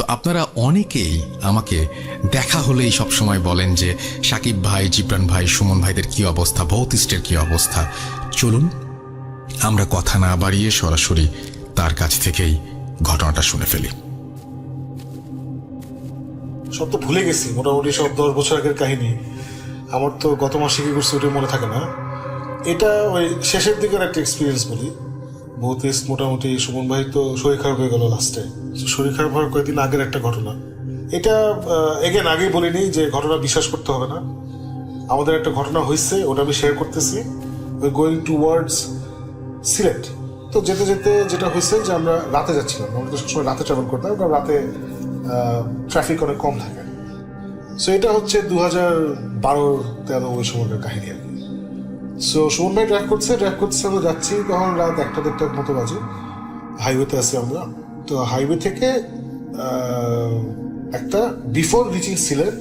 তো আপনারা অনেকেই আমাকে দেখা হলেই সবসময় বলেন যে সাকিব ভাই, জিবরান ভাই, সুমন ভাইদের কি অবস্থা, ভৌতিষ্ঠের কি অবস্থা। চলুন আমরা কথা না বাড়িয়ে সরাসরি তার কাছ থেকেই ঘটনাটা শুনে ফেলি। সব তো ভুলে গেছি, মোটামুটি সব 10 বছর আগের কাহিনী। আমার তো গত মাসে কি করছে ওটা মনে থাকে না। এটা ওই শেষের দিকের একটা এক্সপিরিয়েন্স বলি। ভৌতিষ্ঠ মোটামুটি সুমন ভাই তো শরীর খারাপ হয়ে গেল লাস্টে। শরীর খারাপ হওয়ার কয়েকদিন আগের একটা ঘটনা এটা। এগেন আগেই বলিনি যে ঘটনা বিশ্বাস করতে হবে না। আমাদের একটা ঘটনা হয়েছে, ওটা আমি শেয়ার করতেছি। ওই গোয়িং টুয়ার্ডস সিলেট। তো যেতে যেতে যেটা হয়েছে যে আমরা রাতে যাচ্ছিলাম, আমরা তো সবসময় রাতে ট্রাভেল করতাম, কারণ রাতে ট্রাফিক অনেক কম থাকে। সো এটা হচ্ছে 2012-13 ওই সময়কার কাহিনী আর কি। সো সুমন ভাই ড্রাইভ করছে আমরা যাচ্ছি, তখন রাত 1-1:30 মতো বাজে। হাইওয়েতে আছি আমরা। তো হাইওয়ে থেকে একটা বিফোর রিচিং সিলেট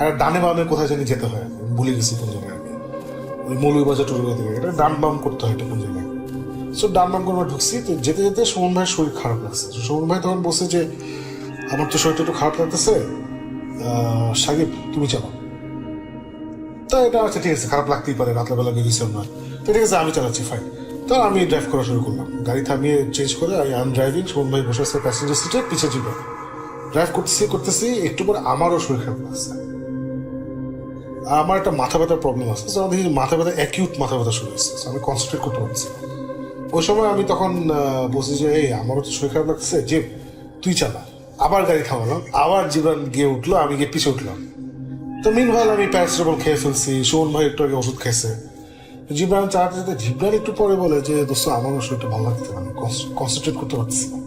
একটা ডানে বামে কোথায় জানি যেতে হয়, ভুলে গেছি কোন জায়গায় আর কি। ওই মৌলভীবাজার টুলুয়া থেকে এটা ডান বাম করতে হয়, এটা কোন জায়গায়। সো ডান বাম করে আমরা ঢুকছি। তো যেতে যেতে সুমন ভাইয়ের শরীর খারাপ লাগছে। সুমন ভাই তখন বলছে যে আমার তো শরীরটা একটু খারাপ লাগতেছে, সাকিব তুমি চালাও। তো এটা আচ্ছা ঠিক আছে, খারাপ লাগতেই পারে, রাত্রেবেলা বেরিয়েছি আমরা। তো ঠিক আছে আমি চালাচ্ছি, ফাইন। তো আমি ড্রাইভ করা শুরু করলাম, গাড়ি থামিয়ে চেঞ্জ করে আই এম ড্রাইভিং। সুমন ভাই বসে আছে প্যাসেঞ্জার সিটে, পিছিয়ে ছিল। ড্রাইভ করতেছি একটু পরে আমারও শরীর খারাপ লাগছে। আমার একটা মাথা ব্যথার প্রবলেম আছে। তো দেখি মাথা ব্যথা, অ্যাকিউট মাথা ব্যথা শুরু হয়েছে। আমি কনসেন্ট্রেট করতে পারছি। ওই সময় আমি তখন বলছি যে এই আমারও তো শরীর খারাপ লাগছে, যে তুই চালা। আবার গাড়ি থামালাম, আবার জীবন গিয়ে উঠলো, আমি গিয়ে পিছিয়ে উঠলাম। তো মিনভাইল আমি প্যারাসিটামল খেয়ে ফেলছি, সুমন ভাই একটু আগে ওষুধ খাইছে। জিবরান চালাতে যেতে জিবরান একটু পরে বলে যে দোস্ত আমারও শরীরটা ভালো লাগছে, আমি কনসেন্ট্রেট করতে পারছি না।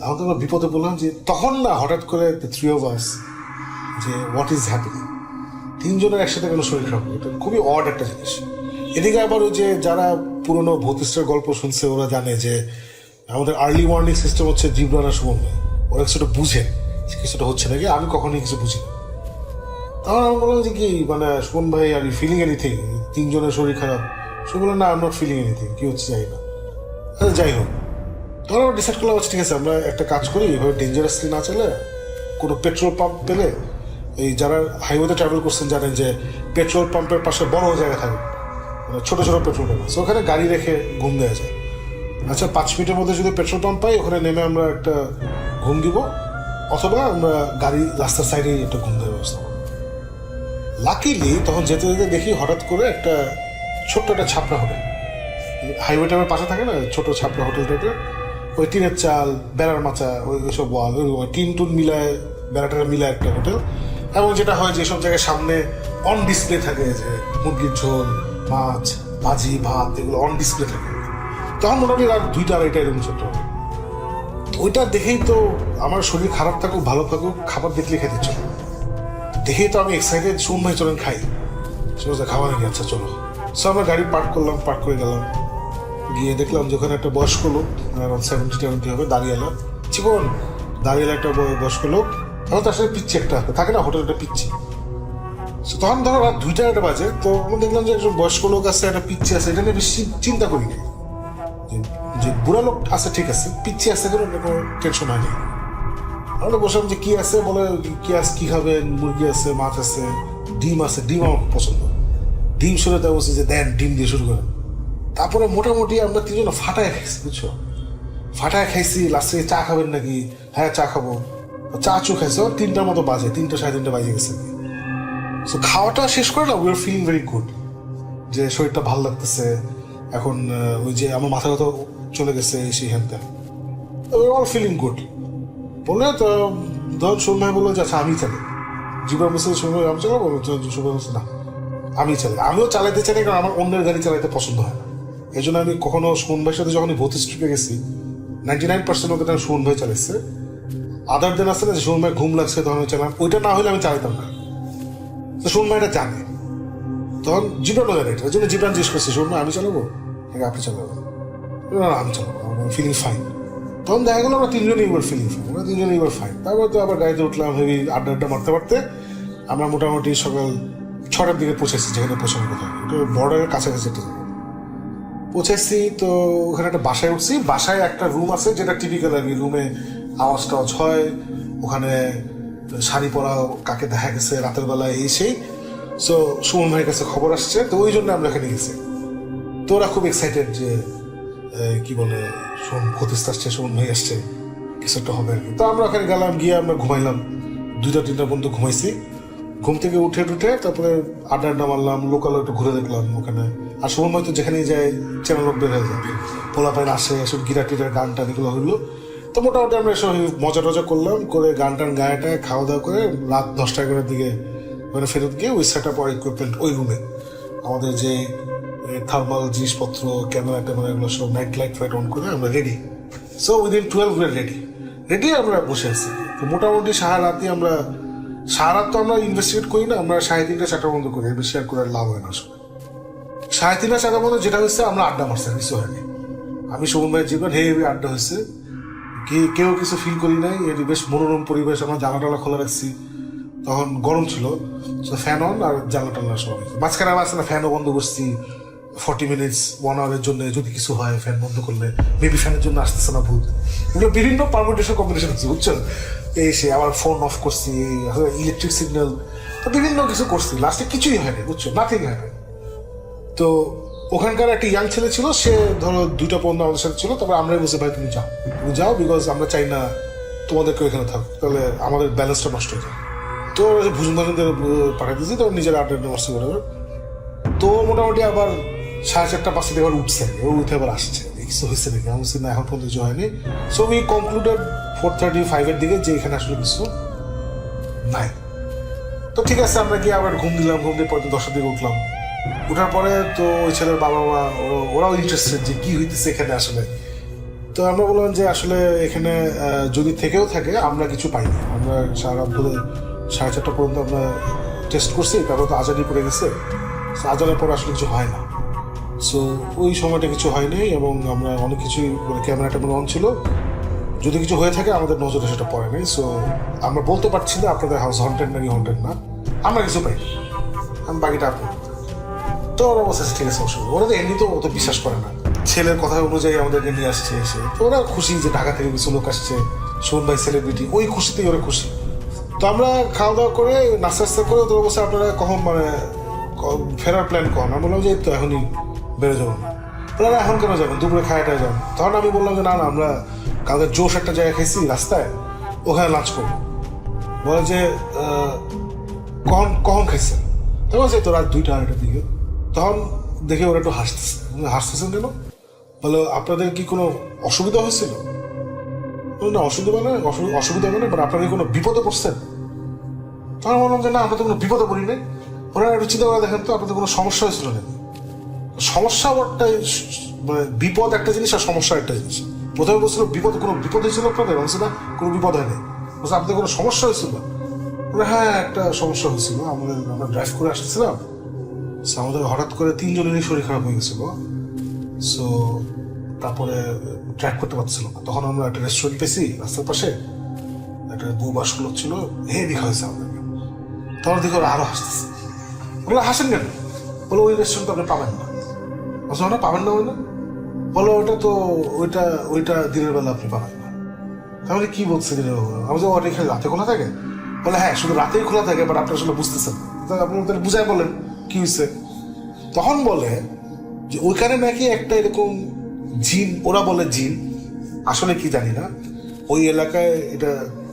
আমি তো বিপদে বললাম যে তখন না হঠাৎ করে থ্রি অফ আস যে হোয়াট ইজ হ্যাপেনিং, তিনজনের একসাথে কেন শরীর খারাপ, এটা খুবই অড একটা জিনিস। এদিকে আবার ওই যে যারা পুরোনো ভৌতিষ্ঠের গল্প শুনছে ওরা জানে যে আমাদের আর্লি ওয়ার্নিং সিস্টেম হচ্ছে জিবরান আর সুমন ভাই, ওরা কিছুটা বুঝে কিছুটা হচ্ছে নাকি, আমি কখনোই কিছু বুঝি না। তখন আমি বললাম যে কি মানে সুমন ভাই আর ইউ ফিলিং এনিথিং, তিনজনের শরীর খারাপ। সে বললো না I am not feeling anything, কি হচ্ছে যাই না। আচ্ছা যাই হোক, তখন আমরা ডিসাইড করলাম ঠিক আছে আমরা একটা কাজ করি, এভাবে ডেঞ্জারাসলি না চলে কোনো পেট্রোল পাম্প পেলে, এই যারা হাইওয়েতে ট্রাভেল করছেন জানেন যে পেট্রোল পাম্পের পাশে বড় জায়গা থাকে, মানে ছোটো ছোটো পেট্রোল পাম্প আছে, ওখানে গাড়ি রেখে ঘুম দেওয়া যায়। আচ্ছা 5 মিনিটের মধ্যে যদি পেট্রোল পাম্প পাই ওখানে নেমে আমরা একটা ঘুম দিব, অথবা আমরা গাড়ি রাস্তার সাইডে একটা ঘুম দেওয়ার ব্যবস্থা করবো। লাকিলি তখন যেতে যেতে দেখি হঠাৎ করে একটা ছোট্ট একটা ছাপড়া হোটেল, হাইওয়ে টাইমের পাশে থাকে না ছোট ছাপড়া হোটেল টাইপের, ওই টিনের চাল, বেড়ার মাচা, ওইসব ওয়াল, ওই টিন টুন মিলায় বেড়াটা মিলায় একটা হোটেল। এবং যেটা হয় যেসব জায়গায় সামনে অন ডিসপ্লে থাকে, যে মুরগির ঝোল, মাছ, ভাজি, ভাত, এগুলো অন ডিসপ্লে থাকে। তখন মোটামুটি রাত 2-2:30 এরকম ছোট। ওইটা দেখেই তো আমার শরীর খারাপ থাকুক ভালো থাকুক, খাবার দেখলে খেতে ইচ্ছে করে। দেখেই তো আমি এক্সাইটেড, সুমন ভাই চলেন খাই, সোজা খাওয়া নাকি, আচ্ছা চলো। সো আমরা গাড়ি পার্ক করলাম, পার্ক করে গেলাম, গিয়ে দেখলাম যে ওখানে একটা বয়স্ক লোক, 70-70 হবে, দাঁড়িয়েলা চিকন দাঁড়িয়েলা একটা বয়স্ক লোক, এখন তার সাথে পিচ্ছি একটা থাকে না হোটেলটা পিচ্ছি। তখন ধরো রাত 2-2:30 বাজে, তো আমরা দেখলাম যে একজন বয়স্ক লোক আছে, একটা পিচ্ছি আছে, এটা নিয়ে বেশি চিন্তা করি না, যে বুড়া লোক আছে ঠিক আছে, পিচ্ছি আছে কোনো টেনশন হয়নি। আমরা বসলাম যে কি আছে, বলে কি আছে, কি খাবেন, মুরগি আছে, মাছ আছে, ডিম আছে, ডিম আমার পছন্দ। ডিম শুরু দেওয়া বলছে যে দেন, ডিম দিয়ে শুরু করেন। তারপরে মোটামুটি আমরা তিনজন ফাটায় খাইছি, বুঝছো, ফাটায় খাইছি। লাস্টে চা খাবেন নাকি, হ্যাঁ চা খাবো। চা চু খাইছে 3টার মতো বাজে, 3-3:30 বাজে গেছে। সো খাওয়াটা শেষ করে না, we are feeling very good, যে শরীরটা ভালো লাগতেছে এখন। ওই যে আমার মাথা ব্যথা চলে গেছে সেই হ্যানটা, we are all feeling good. বলে তো ধর সুমন ভাই বললো যে আচ্ছা আমি চালাই, জীবন বসে সুমন ভাই আমি চালাবো, সুমন বলছে না আমি চালাই। আমিও চালাইতে চাই না, কারণ আমার অন্যের গাড়ি চালাইতে পছন্দ হয় না। এই জন্য আমি কখনো সুমন ভাইয়ের সাথে যখন ভৌতিষ্ঠ ট্রিপে গেছি 99% ওকে আমি সুমন ভাই চালাইছে। আদার দেন আসছে না যে সুমন ভাই ঘুম লাগছে তখন আমি চালাম, ওইটা না হলে আমি চালাইতাম না। তো সুমন ভাই এটা জানে, তখন জীবনও জানে এটা, ওই জন্য জীবন জিজ্ঞেস করছে সুমন ভাই আমি চালাবো নাকি আপনি চালাবো, আমি চালাবো, ফিলিং ফাইন। তখন দেখা গেলো আমরা তিনজনই এবার ফিলিং ফাইন, আমরা তিনজনই এবার ফাইন। তারপর তো আবার গাড়িতে উঠলাম, হেভি আড্ডা মারতে মারতে আমরা মোটামুটি সকাল 6টার দিকে পৌঁছেছি, যেখানে পৌঁছানোর কথা, এটা বর্ডারের কাছাকাছি একটা জায়গা পৌঁছেছি। তো ওখানে একটা বাসায় উঠছি, বাসায় একটা রুম আছে যেটা টিপিক্যাল আর কি, রুমে আওয়াজ টাওয়াজ হয়, ওখানে শাড়ি পরা কাকে দেখা গেছে রাতের বেলায় এই সেই। সো সুমন ভাইয়ের কাছে খবর আসছে, তো ওই জন্য আমরা এখানে গেছি। তো ওরা খুব এক্সাইটেড যে কি বলে ভতিস্তা আসছে, সুমন ভাই আসছে, কিছু একটা হবে আর কি। তো আমরা ওখানে গেলাম, গিয়ে আমরা ঘুমাইলাম, 2টা-3টা পর্যন্ত ঘুমাইছি। ঘুম থেকে উঠে তারপরে আড্ডা মারলাম, লোকাল একটু ঘুরে দেখলাম ওখানে। আর সুমন ভাই তো যেখানেই যায় চ্যানেল লোক বের হয়ে যায়, পোলা পাইন আসে, এসব গিরা টিরার গান টান এগুলো হইলো। তো মোটামুটি আমরা এসব মজা টজা করলাম, করে গান টান গায়েটায় খাওয়া দাওয়া করে রাত 10টা-11টার দিকে মানে ফেরত গিয়ে ওই সেট আপ আর ইকুইপমেন্ট ওই রুমে আমাদের যে থার্মাল জিনিসপত্র, ক্যামেরা ট্যামেরা এগুলো সব নাইট লাইট ফাইট অন করে আমরা ready. So within 12 we ready আমরা বসে আছি। তো মোটামুটি সারা রাত তো আমরা ইনভেস্টিগেট করি না, আমরা 3:30-4টা বন্ধ করি, বেশি আর করে লাভ হয় না আসলে। 3:30-4টা বন্ধ যেটা হচ্ছে আমরা আড্ডা মারছি, কিছু হয়নি। আমি সুমন ভাইয়ের জীবন হেভি আড্ডা হয়েছে, কেউ কিছু ফিল করি নাই। এর বেশ মনোরম পরিবেশ, আমরা জানলা টালা খোলা রাখছি, তখন গরম ছিল, ফ্যান অন আর জানলা টালা সব। মাঝখানে আমার আছে না ফ্যানও বন্ধ করছি 40 মিনিটস 1 আওয়ারের জন্য, যদি কিছু হয় ফ্যান বন্ধ করলে মেবি ফ্যানের জন্য আসতেছে না ভূত, এগুলো বিভিন্ন পারমিটেশন কম্বিনেশন হচ্ছে বুঝছেন। এই সে আবার ফোন অফ করছি, ইলেকট্রিক সিগন্যাল, তো বিভিন্ন কিছু করছি, লাস্টে কিছুই হয়নি বুঝছো, নাথিং হয়নি। তো ওখানকার একটা ইয়াং ছেলে ছিল, সে ধরো 2টা পর্যন্ত আমাদের সাথে ছিল। তারপর আমরাই বলছি ভাই তুমি যাও, বিকজ আমরা চাই না তোমাদেরকে এখানে থাকো, তাহলে আমাদের ব্যালেন্সটা নষ্ট হয়ে যায়। তো ভুজন পাঠিয়ে দিয়েছি, তো নিজের আড্ডা নষ্ট করে। তো মোটামুটি আবার 4:30-5টা দিকে আবার উঠছে, ও উঠে আবার আসছে, কিছু হয়েছে নাকি, আমি বলছি না এখন পর্যন্ত কিছু হয়নি। সো উই কনক্লুডেড 4:35-5-এর দিকে যে এখানে আসলে কিছু নাই। তো ঠিক আছে, আমরা গিয়ে আবার ঘুম দিলাম, ঘুম দিয়ে পরে 10টার দিকে উঠলাম। ওঠার পরে তো ওই ছেলের বাবা মা ওরাও ইন্টারেস্টেড যে কি হইতেছে এখানে আসলে। তো আমরা বললাম যে আসলে এখানে যদি থেকেও থাকে আমরা কিছু পাইনি, আমরা সারা রাত ধরে 4:30 পর্যন্ত আমরা টেস্ট করছি, তারপর তো আজানি পড়ে গেছে, আজানের পরে আসলে কিছু হয় না। সো ওই সময়টা কিছু হয়নি, এবং আমরা অনেক কিছুই ক্যামেরা ট্যামেরা অন ছিল, যদি কিছু হয়ে থাকে আমাদের নজরে সেটা পড়ে নাই। সো আমরা বলতে পারছি না আপনাদের হাউস হন্টেড নাকি হন্টেড না, আমরা কিছু পাইনি, আমি বাকিটা আপনি। তো ওরা বলছে ঠিক আছে, অসুবিধা, ওরা তো এমনি তো অত বিশ্বাস করে না, ছেলের কথা অনুযায়ী আমাদেরকে নিয়ে আসছে এসে। তো ওরা খুশি যে ঢাকা থেকে কিছু লোক আসছে, সুমন ভাই সেলিব্রিটি, ওই খুশিতেই ওরা খুশি। তো আমরা খাওয়া দাওয়া করে নাস্তা করে তো অবশ্যই আপনারা কখন মানে ফেরার প্ল্যান করেন। আমি বললাম যে এই তো এখনই বেরো যাবো না। ওরা এখন কেন যাবেন, দুপুরে খাওয়াটাই যাবেন। তখন আমি বললাম যে না আমরা কালকে জোশ একটা জায়গায় খেয়েছি রাস্তায়, ওখানে লাঞ্চ করবো। বলে যে কখন খাইছেন, তো বলছে তো রাত 2টা-2:30টার দিকে। তখন দেখে ওরা একটু হাসতেছেন কেন, বলে আপনাদের কি কোনো অসুবিধা হয়েছিল? না অসুবিধা মানে বাট আপনাদের কোনো বিপদে পড়ছেন? তখন বললাম যে না আমরা তো কোনো বিপদে পড়ি নাই। ওরা একটু চিন্তা করে দেখেন তো আপনাদের কোনো সমস্যা হয়েছিল নাকি? সমস্যা একটা মানে বিপদ একটা জিনিস আর সমস্যা একটা জিনিস। প্রথমে বলছিল কোনো বিপদ হয়েছিল আপনাদের, বলছে না কোনো বিপদ হয়নি। বলছে আপনাদের কোনো সমস্যা হয়েছিল? হ্যাঁ একটা সমস্যা হয়েছিল, আমরা ড্রাইভ করে আসতেছিলাম, আমাদের হঠাৎ করে 3জনেরই শরীর খারাপ হয়ে গেছিল। সো তারপরে ট্র্যাক করতে পারছিল না, তখন আমরা একটা রেস্টুরেন্ট পেয়েছি রাস্তার পাশে, একটা বউ বাস ছিল, হেভি খাওয়াইছে আমাদেরকে। তখন দেখে ওরা আরো হাসতেছে। বলে হাসেন কেন? বলে ওই রেস্টুরেন্ট আপনি পাবেন না। বলছে ওটা পাবেন না, বলো ওইটা দিনের বেলা আপনি পাবেন না। তাহলে কি বলছে দিনের বেলা? আমি যে ওটা এখানে রাতে খোলা থাকে? বলে হ্যাঁ শুধু রাতেই খোলা থাকে, বাট আপনি আসলে বুঝতেছেন না, আপনি তাহলে বুঝাই বলেন কি হয়েছে। তখন বলে যে ওইখানে নাকি একটা এরকম জিন, ওরা বলে জিন, আসলে কি জানি না, ওই এলাকায় এটা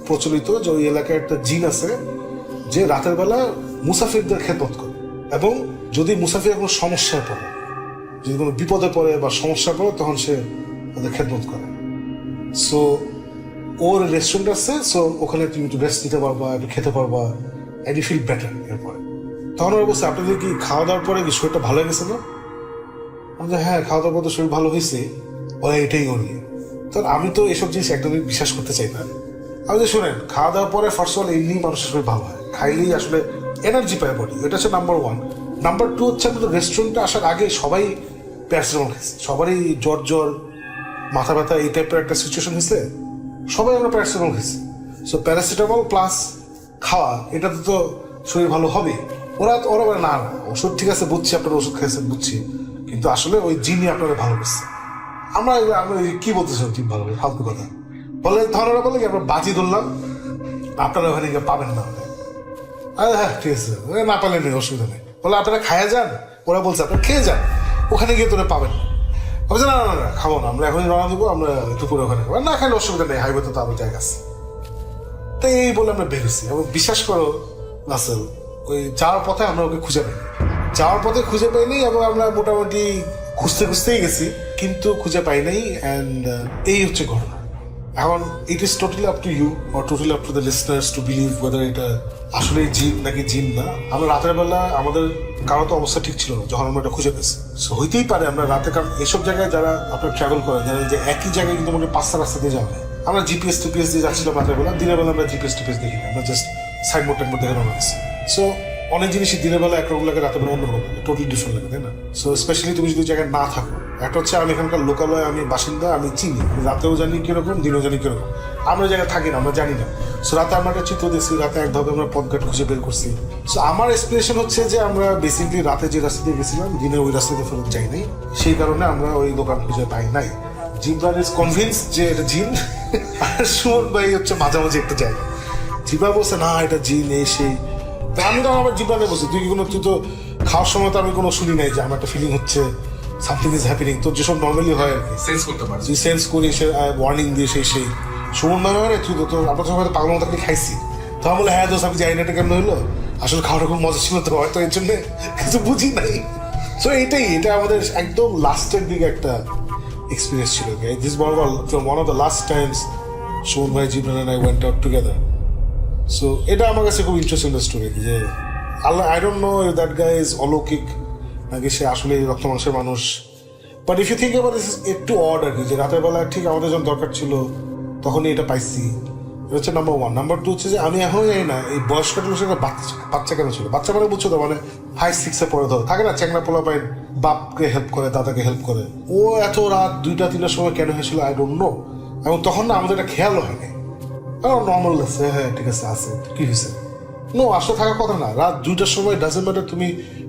প্রচলিত যে ওই এলাকায় একটা জিন আছে যে রাতের বেলা মুসাফিরদের খেদমত করে, এবং যদি মুসাফির কোনো সমস্যায় পড়ে, যদি কোনো বিপদে পড়ে বা সমস্যা পড়ে, তখন সে ওদের খেদমত করে। সো ওর রেস্টুরেন্ট আছে, সো ওখানে তুমি একটু রেস্ট নিতে পারবা, একটু খেতে পারবা, অ্যান্ড ইউ ফিল বেটার। এরপরে তখন ওরা বলছে আপনাদের কি খাওয়া দাওয়ার পরে কি শরীরটা ভালো হয়ে গেছে না? আমি হ্যাঁ খাওয়া দাওয়ার পর তো শরীর ভালো হয়েছে, ওরা এটাই করি। তখন আমি তো এসব জিনিস একদমই বিশ্বাস করতে চাই না। আমি যে শোনেন, খাওয়া দাওয়ার পরে ফার্স্ট অল এমনি মানুষের শরীর ভালো হয়, খাইলেই আসলে এনার্জি পায় বডি, এটা হচ্ছে নাম্বার 1। নাম্বার 2 হচ্ছে আমাদের রেস্টুরেন্টে আসার আগে সবাই প্যারাসিটামল খেয়েছে, সবারই জ্বর মাথা ব্যথা এই টাইপের একটা সিচুয়েশন হয়েছে, সবাই আমরা প্যারাসিটামল খেয়েছি। সো প্যারাসিটামল প্লাস খাওয়া, এটাতে তো শরীর ভালো হবে। ওরা বলে না ওষুধ ঠিক আছে বুঝছি, আপনারা ওষুধ খেয়েছেন বুঝছি, কিন্তু আসলে ওই জিনই আপনারা ভালো করছে। আমরা কি বলতেছি জিন ভালো, ফালতু কথা বলে। ধর ওরা বলে কি আমরা বাজি ধরলাম, আপনারা ওখানে গিয়ে পাবেন না। আরে হ্যাঁ ঠিক আছে, না পারলে নেই, অসুবিধা নেই। বলে আপনারা খায়া যান, ওরা বলছে আপনারা খেয়ে যান, ওখানে গিয়ে তোরা পাবেন না। বলছে না না না খাবো না, আমরা এখনই রওনা দেবো, আমরা দুপুরে ওখানে খাবো। না খাইলে অসুবিধা নেই, হাইওয়ে তো আরো জায়গা আছে। তো এই বলে আমরা বেরোছি, এবং বিশ্বাস করো রাসেল, ওই যাওয়ার পথে আমরা ওকে খুঁজে পাইনি। যাওয়ার পথে খুঁজে পাইনি, এবং আমরা মোটামুটি খুঁজতেই গেছি, কিন্তু খুঁজে পাই নাই। অ্যান্ড এই হচ্ছে ঘটনা। এখন it is totally up to you or totally up to the listeners to believe whether এটা আসলে জিন নাকি জিন না। আমরা রাতের বেলা আমাদের কারো তো অবস্থা ঠিক ছিল না যখন আমরা এটা খুঁজে পেয়েছি। সো হইতেই পারে আমরা রাতে, কারণ এসব জায়গায় যারা আপনার ট্রাভেল করেন, জানেন যে একই জায়গায় কিন্তু আমাদের 5টা রাস্তা দিয়ে যাওয়া হয়। আমরা জিপিএস টিপিএস দিয়ে যাচ্ছিলাম রাতের বেলা, দিনের বেলা আমরা জিপিএস টিপিএস দেখি না, আমরা জাস্ট সাইনবোর্ড টাইনবোর্ড দেখে রওনা দিচ্ছি। সো অনেক জিনিসই দিনের বেলা একরকম লাগে, রাতের বেলা অন্যরকম লাগে, টোটালি ডিফারেন্ট লাগে, তাই না? সো স্পেশালি তুমি যদি জায়গায় না থাকো, একটা হচ্ছে আমি এখানকার লোকালয়, আমি বাসিন্দা, আমি চিনি, আমি রাতেও জানি কিরকম, দিনেও জানি কিরকম। আমরা জায়গায় থাকি না, আমরা জানি না। সো রাতে আমরা একটা চিত্র দেখছি, রাতে একভাবে আমরা পথঘাট খুঁজে বের করছি। সো আমার এক্সপ্রেশন হচ্ছে যে আমরা বেসিক্যালি রাতে যে রাস্তা দিয়ে গেছিলাম, দিনে ওই রাস্তাতে ফেরত যাই নাই, সেই কারণে আমরা ওই দোকান খুঁজে পাই নাই। জিব্রান ইজ কনভিন্স যে এটা জিন, আর সুমন ভাই হচ্ছে মাঝামাঝি একটা জায়গা। জিব্রা বলছে না এটা জিন, এই সেই। তা আমি তো আমার জিব্রানে বলছি, তুই তো খাওয়ার সময় তো আমি কোনো শুনি নাই যে আমার একটা ফিলিং হচ্ছে সামথিং ইজ হ্যাপেনিং। তো যেসব নর্মালি হয় আর কি, সেন্স করতে পারছি, তুই সেন্স করি, সে ওয়ার্নিং দিয়ে সেই সুমন ভাই হয়, তুই তো আমরা তো হয়তো পাগল মতো খাইছি। তো আমি বলে হ্যাঁ দোষ, আমি জানি না এটা কেমন হইলো, আসলে খাওয়াটা খুব মজা ছিল, তো হয়তো এর জন্য কিছু বুঝি নাই। সো এটা আমাদের একদম লাস্টের দিকে একটা এক্সপিরিয়েন্স ছিল। This one of the last times Suman ভাই, Jibran and I went out together. So এটা আমার কাছে খুব ইন্টারেস্টিং স্টোরি, যে Allah, I don't know if that guy is অলৌকিক নাকি সে আসলে রক্ত মাংসের মানুষ। But if you think about this, একটু অড আর কি, যে রাতের বেলা ঠিক আমাদের যখন দরকার ছিল তখনই এটা পাইছি। এটা হচ্ছে নাম্বার 1। নাম্বার 2 হচ্ছে যে আমি এখনই জানি না এই বয়স্কটা একটা বাচ্চা কেন ছিল। বাচ্চা মানে বুঝছো তো, মানে 5-6 পরে ধরো থাকে না, চ্যাংরা পোলা পায়, বাপকে হেল্প করে, দাদাকে হেল্প করে। ও এত রাত 2টা-3টার সময় কেন হয়েছিল আই ডোন্ট নো। এবং তখন না আমাদের এটা খেয়ালও হয়নি, নর্মাল লাগছে, হ্যাঁ ঠিক আছে আছে, কি হয়েছে, নো আসলে থাকার কথা না। রাত 2টার সময় ডাজেন্ট ম্যাটার তুমি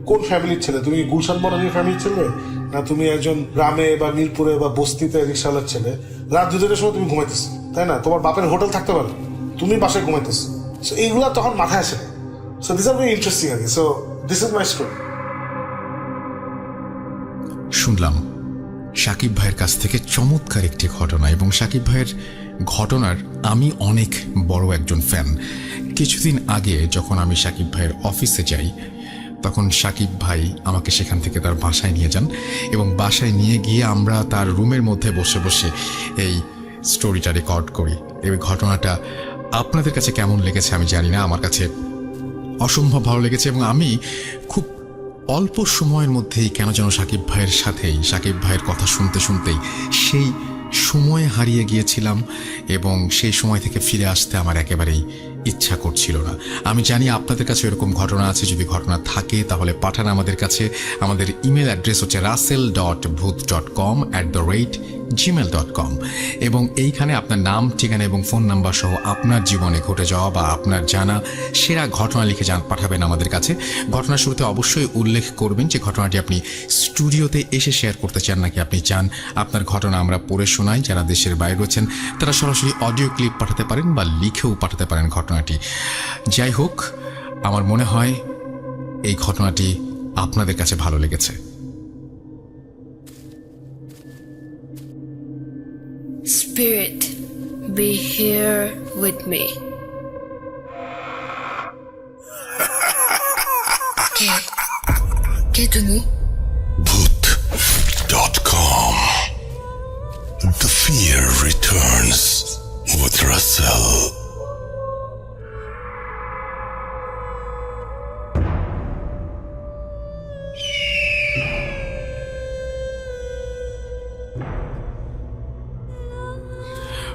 কোন ফ্যামিলির ছেলে, তুমি গুলশান বনানীর ফ্যামিলির ছেলে, না তুমি একজন গ্রামে বা মিরপুরে বা বস্তিতে রিক্সাওয়ালার ছেলে, রাত 2টার সময় তুমি ঘুমাইতেছো, তাই না? তোমার বাপের হোটেল থাকতে পারে, তুমি বাসায় ঘুমাইতেছো। সো এইগুলা তখন মাথায় আসে না। So this are very interesting আর কি। So this is my story. শুনলাম সাকিব ভাইয়ের কাছ থেকে চমৎকার একটি ঘটনা, এবং সাকিব ভাইয়ের ঘটনার আমি অনেক বড় একজন ফ্যান। কিছুদিন আগে যখন আমি সাকিব ভাইয়ের অফিসে যাই, তখন সাকিব ভাই আমাকে সেখান থেকে তার বাসায় নিয়ে যান, এবং বাসায় নিয়ে গিয়ে আমরা তার রুমের মধ্যে বসে বসে এই স্টোরিটা রেকর্ড করি। এই ঘটনাটা আপনাদের কাছে কেমন লেগেছে আমি জানি না, আমার কাছে অসম্ভব ভালো লেগেছে। এবং আমি খুব অল্প সময়ের মধ্যেই কেন যেন সাকিব ভাইয়ের কথা শুনতে শুনতেই সেই সময় হারিয়ে গিয়েছিলাম, এবং সেই সময় থেকে ফিরে আসতে আমার একেবারেই ইচ্ছা করছিল না। আমি জানি আপনাদের কাছে এরকম ঘটনা আছে, যদি ঘটনা থাকে তাহলে পাঠান আমাদের কাছে। আমাদের ইমেল অ্যাড্রেস হচ্ছে russell.booth.com@gmail.com, এবং এইখানে আপনার নাম, ঠিকানা এবং ফোন নাম্বার সহ আপনার জীবনে ঘটে যাওয়া বা আপনার জানা সেরা ঘটনা লিখে পাঠাবেন আমাদের কাছে। ঘটনার শুরুতে অবশ্যই উল্লেখ করবেন যে ঘটনাটি আপনি স্টুডিওতে এসে শেয়ার করতে চান, নাকি আপনি চান আপনার ঘটনা আমরা পড়ে শোনাই। যারা দেশের বাইরে রয়েছেন তারা সরাসরি অডিও ক্লিপ পাঠাতে পারেন বা লিখেও পাঠাতে পারেন ঘটনাটি। যাই হোক, আমার মনে হয় এই ঘটনাটি আপনাদের কাছে ভালো লেগেছে। Spirit, be here with me. কে তুমি? Booth.com. The fear returns with Russell.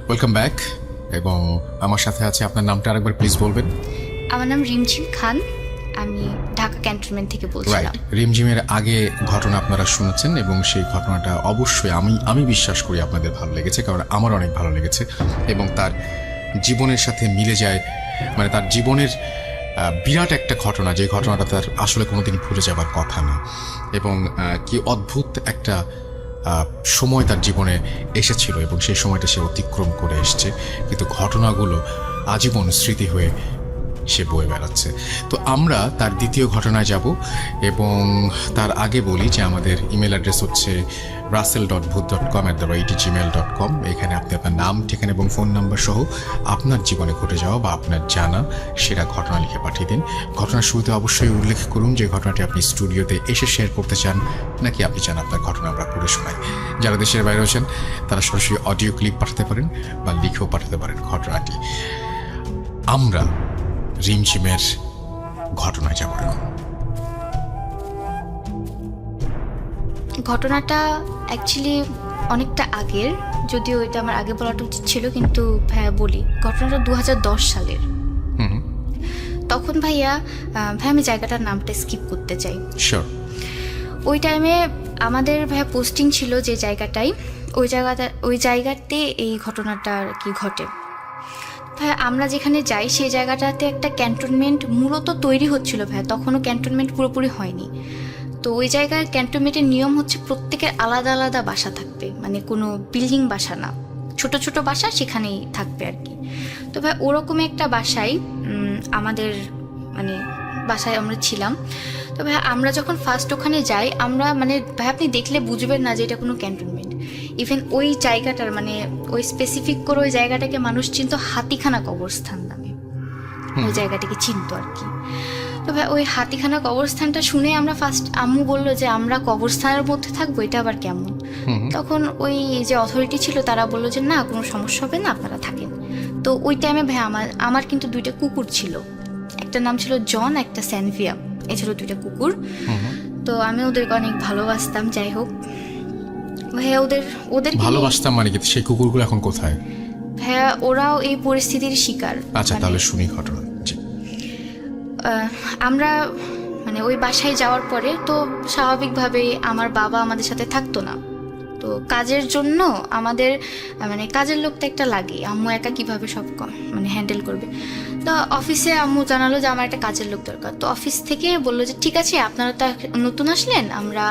Welcome back. এবং আমার সাথে আছে, আপনার নামটা আরেকবার প্লিজ বলবেন। আমার নাম রিমঝিম খান, আমি ঢাকা ক্যান্টনমেন্ট থেকে বলছিলাম। রাইট, রিমঝিমের আগে ঘটনা আপনারা শুনেছেন, এবং সেই ঘটনাটা অবশ্যই আমি বিশ্বাস করি আপনাদের ভালো লেগেছে, কারণ আমার অনেক ভালো লেগেছে। এবং তার জীবনের সাথে মিলে যায়, মানে তার জীবনের বিরাট একটা ঘটনা, যে ঘটনাটা তার আসলে কোনোদিন ভুলে যাবার কথা না। এবং কি অদ্ভুত একটা সময় তার জীবনে এসেছিল, এবং সেই সময়টা সে অতিক্রম করে এসছে। কিন্তু ঘটনাগুলো আজীবন স্মৃতি হয়ে সে বয়ে বেড়াচ্ছে। তো আমরা তার দ্বিতীয় ঘটনায় যাব, এবং তার আগে বলি যে আমাদের ইমেল অ্যাড্রেস হচ্ছে russell.bhuth.com@gmail.com। এখানে আপনি আপনার নাম, ঠিকানা এবং ফোন নাম্বার সহ আপনার জীবনে ঘটে যাওয়া বা আপনার জানা সেরা ঘটনা লিখে পাঠিয়ে দিন। ঘটনার শুরুতে অবশ্যই উল্লেখ করুন যে ঘটনাটি আপনি স্টুডিওতে এসে শেয়ার করতে চান, নাকি আপনি চান আপনার ঘটনা আমরা পড়ে শোনাই। যারা দেশের বাইরে আছেন তারা সরাসরি অডিও ক্লিপ পাঠাতে পারেন বা লিখেও পাঠাতে পারেন ঘটনাটি। আমরা রিমঝিমের ঘটনায় যাব এখন। ঘটনাটা অ্যাকচুয়ালি অনেকটা আগের, যদিও এটা আমার আগে বলাটা উচিত ছিল, কিন্তু ভাইয়া বলি। ঘটনাটা 2010 সালের। তখন ভাইয়া আমি জায়গাটার নামটা স্কিপ করতে চাই। শিওর। ওই টাইমে আমাদের ভাইয়া পোস্টিং ছিল যে জায়গাটায়, ওই জায়গাতে এই ঘটনাটা আর কি ঘটে। ভাইয়া আমরা যেখানে যাই সেই জায়গাটাতে একটা ক্যান্টনমেন্ট মূলত তৈরি হচ্ছিল ভাইয়া, তখনও ক্যান্টনমেন্ট পুরোপুরি হয়নি। তো ওই জায়গার ক্যান্টনমেন্টের নিয়ম হচ্ছে প্রত্যেকের আলাদা আলাদা বাসা থাকবে, মানে কোনো বিল্ডিং বাসা না, ছোট ছোট বাসা সেখানেই থাকবে আর কি। তো ভাই ওরকম একটা বাসায় আমাদের মানে বাসায় আমরা ছিলাম। তো ভাই আমরা যখন ফার্স্ট ওখানে যাই, আমরা মানে ভাই আপনি দেখলে বুঝবেন না যে এটা কোনো ক্যান্টনমেন্ট। ইভেন ওই জায়গাটার মানে ওই স্পেসিফিক করে ওই জায়গাটাকে মানুষ চিনত হাতিখানা কবরস্থান নামে, ওই জায়গাটাকে চিনত আর কি। তো ভাই ওই হাতিখানা কবরস্থানটা শুনে আমরা ফার্স্ট, আম্মু বললো যে আমরা কবরস্থানের মধ্যে থাকবো, এটা আবার কেমন। তখন ওই যে অথরিটি ছিল তারা বললো যে না, কোনো সমস্যা হবে না, আপনারা থাকেন। তো ওই টাইমে ভাই আমার কিন্তু 2টা কুকুর ছিল, একটা নাম ছিল জন, একটা স্যানভিয়া, এই ছিল 2টা কুকুর। তো আমি ওদেরকে অনেক ভালোবাসতাম। যাই হোক ভাইয়া ওদের ভালোবাসতাম মানে কি, সেই কুকুরগুলো এখন কোথায়? ভাইয়া ওরাও এই পরিস্থিতির শিকার। আচ্ছা, তাহলে শুনি ঘটনা। আমরা মানে ওই বাসায় যাওয়ার পরে তো স্বাভাবিকভাবেই আমার বাবা আমাদের সাথে থাকতো না। তো কাজের জন্য আমাদের মানে কাজের লোক তো একটা লাগে, আম্মু একা কিভাবে সব মানে হ্যান্ডেল করবে। তো অফিসে আম্মু জানালো যে আমার একটা কাজের লোক দরকার। তো অফিস থেকে বললো যে ঠিক আছে, আপনারা তো নতুন আসলেন, আমরা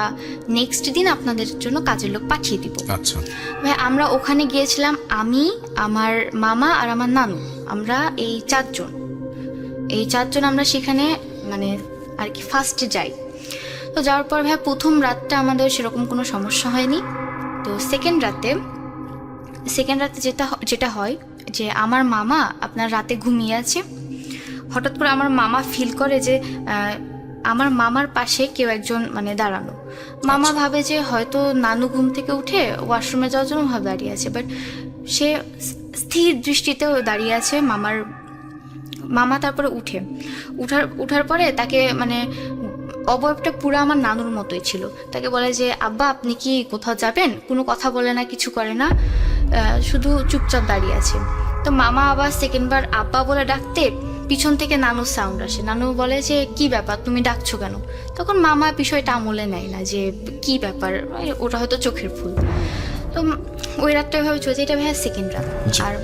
নেক্সট দিন আপনাদের জন্য কাজের লোক পাঠিয়ে দিব। আচ্ছা ভাই আমরা ওখানে গিয়েছিলাম, আমি, আমার মামা আর আমার নানু, আমরা এই 4 জন আমরা সেখানে মানে আর কি ফার্স্টে যাই। তো যাওয়ার পর ভাই প্রথম রাতটা আমাদের সেরকম কোনো সমস্যা হয়নি। তো সেকেন্ড রাতে যেটা হয় যে আমার মামা আপনার রাতে ঘুমিয়ে আছে, হঠাৎ করে আমার মামা ফিল করে যে আমার মামার পাশে কেউ একজন মানে দাঁড়ানো। মামা ভাবে যে হয়তো নানু ঘুম থেকে উঠে ওয়াশরুমে যাওয়ার জন্য ভাবে দাঁড়িয়ে আছে, বাট সে স্থির দৃষ্টিতে দাঁড়িয়ে আছে। মামা তারপরে উঠার পরে তাকে মানে অবয়বটা পুরো আমার নানুর মতোই ছিল। তাকে বলে যে আব্বা আপনি কি কোথাও যাবেন? কোনো কথা বলে না, কিছু করে না, শুধু চুপচাপ দাঁড়িয়ে আছে। তো মামা আবার সেকেন্ডবার আব্বা বলে ডাকতে পিছন থেকে নানুর সাউন্ড আসে। নানু বলে যে কি ব্যাপার, তুমি ডাকছো কেন? তখন মামা বিষয়টা আমলে নেয় না যে কি ব্যাপার, ওটা হয়তো চোখের ভুল। তো ওই রাতটা এভাবে চলছে। এটা ভাইয়া সেকেন্ড রাত। আর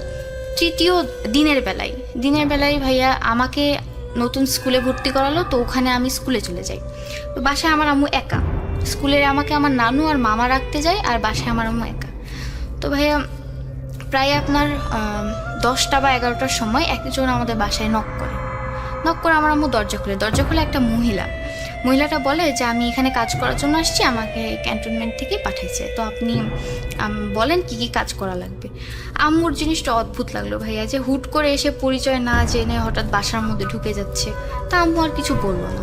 তৃতীয় দিনের বেলায় ভাইয়া আমাকে নতুন স্কুলে ভর্তি করালো। তো ওখানে আমি স্কুলে চলে যাই। তো বাসায় আমার আম্মু একা, স্কুলে আমাকে আমার নানু আর মামা রাখতে যায়, আর বাসায় আমার আম্মু একা। তো ভাইয়া প্রায় আপনার 10টা বা 11টার সময় একজন আমাদের বাসায় নক করে আমার আম্মু দরজা খুলে একটা মহিলাটা বলে যে আমি এখানে কাজ করার জন্য আসছি, আমাকে ক্যান্টনমেন্ট থেকে পাঠিয়েছে, তো আপনি বলেন কি কি কাজ করা লাগবে। আম্মুর জিনিসটা অদ্ভুত লাগলো ভাইয়া, যে হুট করে এসে পরিচয় না জেনে হঠাৎ বাসার মধ্যে ঢুকে যাচ্ছে। তা আম্মু আর কিছু বললো না।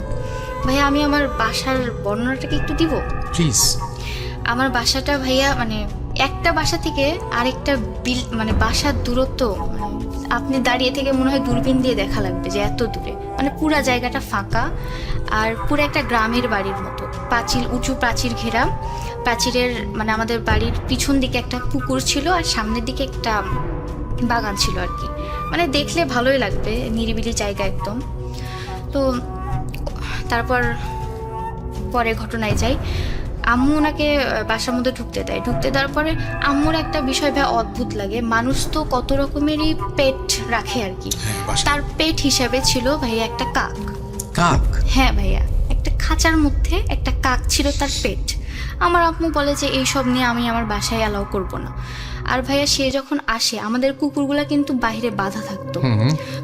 ভাইয়া আমি আমার বাসার বর্ণনাটাকে একটু দিব প্লিজ। আমার বাসাটা ভাইয়া মানে একটা বাসা থেকে আরেকটা মানে বাসার দূরত্ব, মানে আপনি দাঁড়িয়ে থেকে মনে হয় দূরবীন দিয়ে দেখা লাগবে যে এত দূরে। মানে পুরা জায়গাটা ফাঁকা, আর পুরো একটা গ্রামের বাড়ির মতো, উঁচু প্রাচীর ঘেরা। প্রাচীরের মানে আমাদের বাড়ির পিছন দিকে একটা পুকুর ছিল, আর সামনের দিকে একটা বাগান ছিল আর কি। মানে দেখলে ভালোই লাগবে, নিরিবিলি জায়গা একদম। তো তারপর পরে ঘটনায় যাই, আম্মু ওনাকে বাসার মধ্যে ঢুকতে দেওয়ার পরে আম্মুর একটা বিষয় ভাই অদ্ভুত লাগে। মানুষ তো কত রকমেরই পেট রাখে আর কি, তার পেট হিসাবে ছিল ভাইয়া একটা কাক। হ্যাঁ ভাইয়া, একটা খাঁচার মধ্যে একটা কাক ছিল তার পেট। আমার আম্মু বলে যে এইসব নিয়ে আমি আমার বাসায় অ্যালাউ করব না। আর ভাইয়া সে যখন আসে আমাদের কুকুরগুলা কিন্তু বাইরে বাধা থাকতো,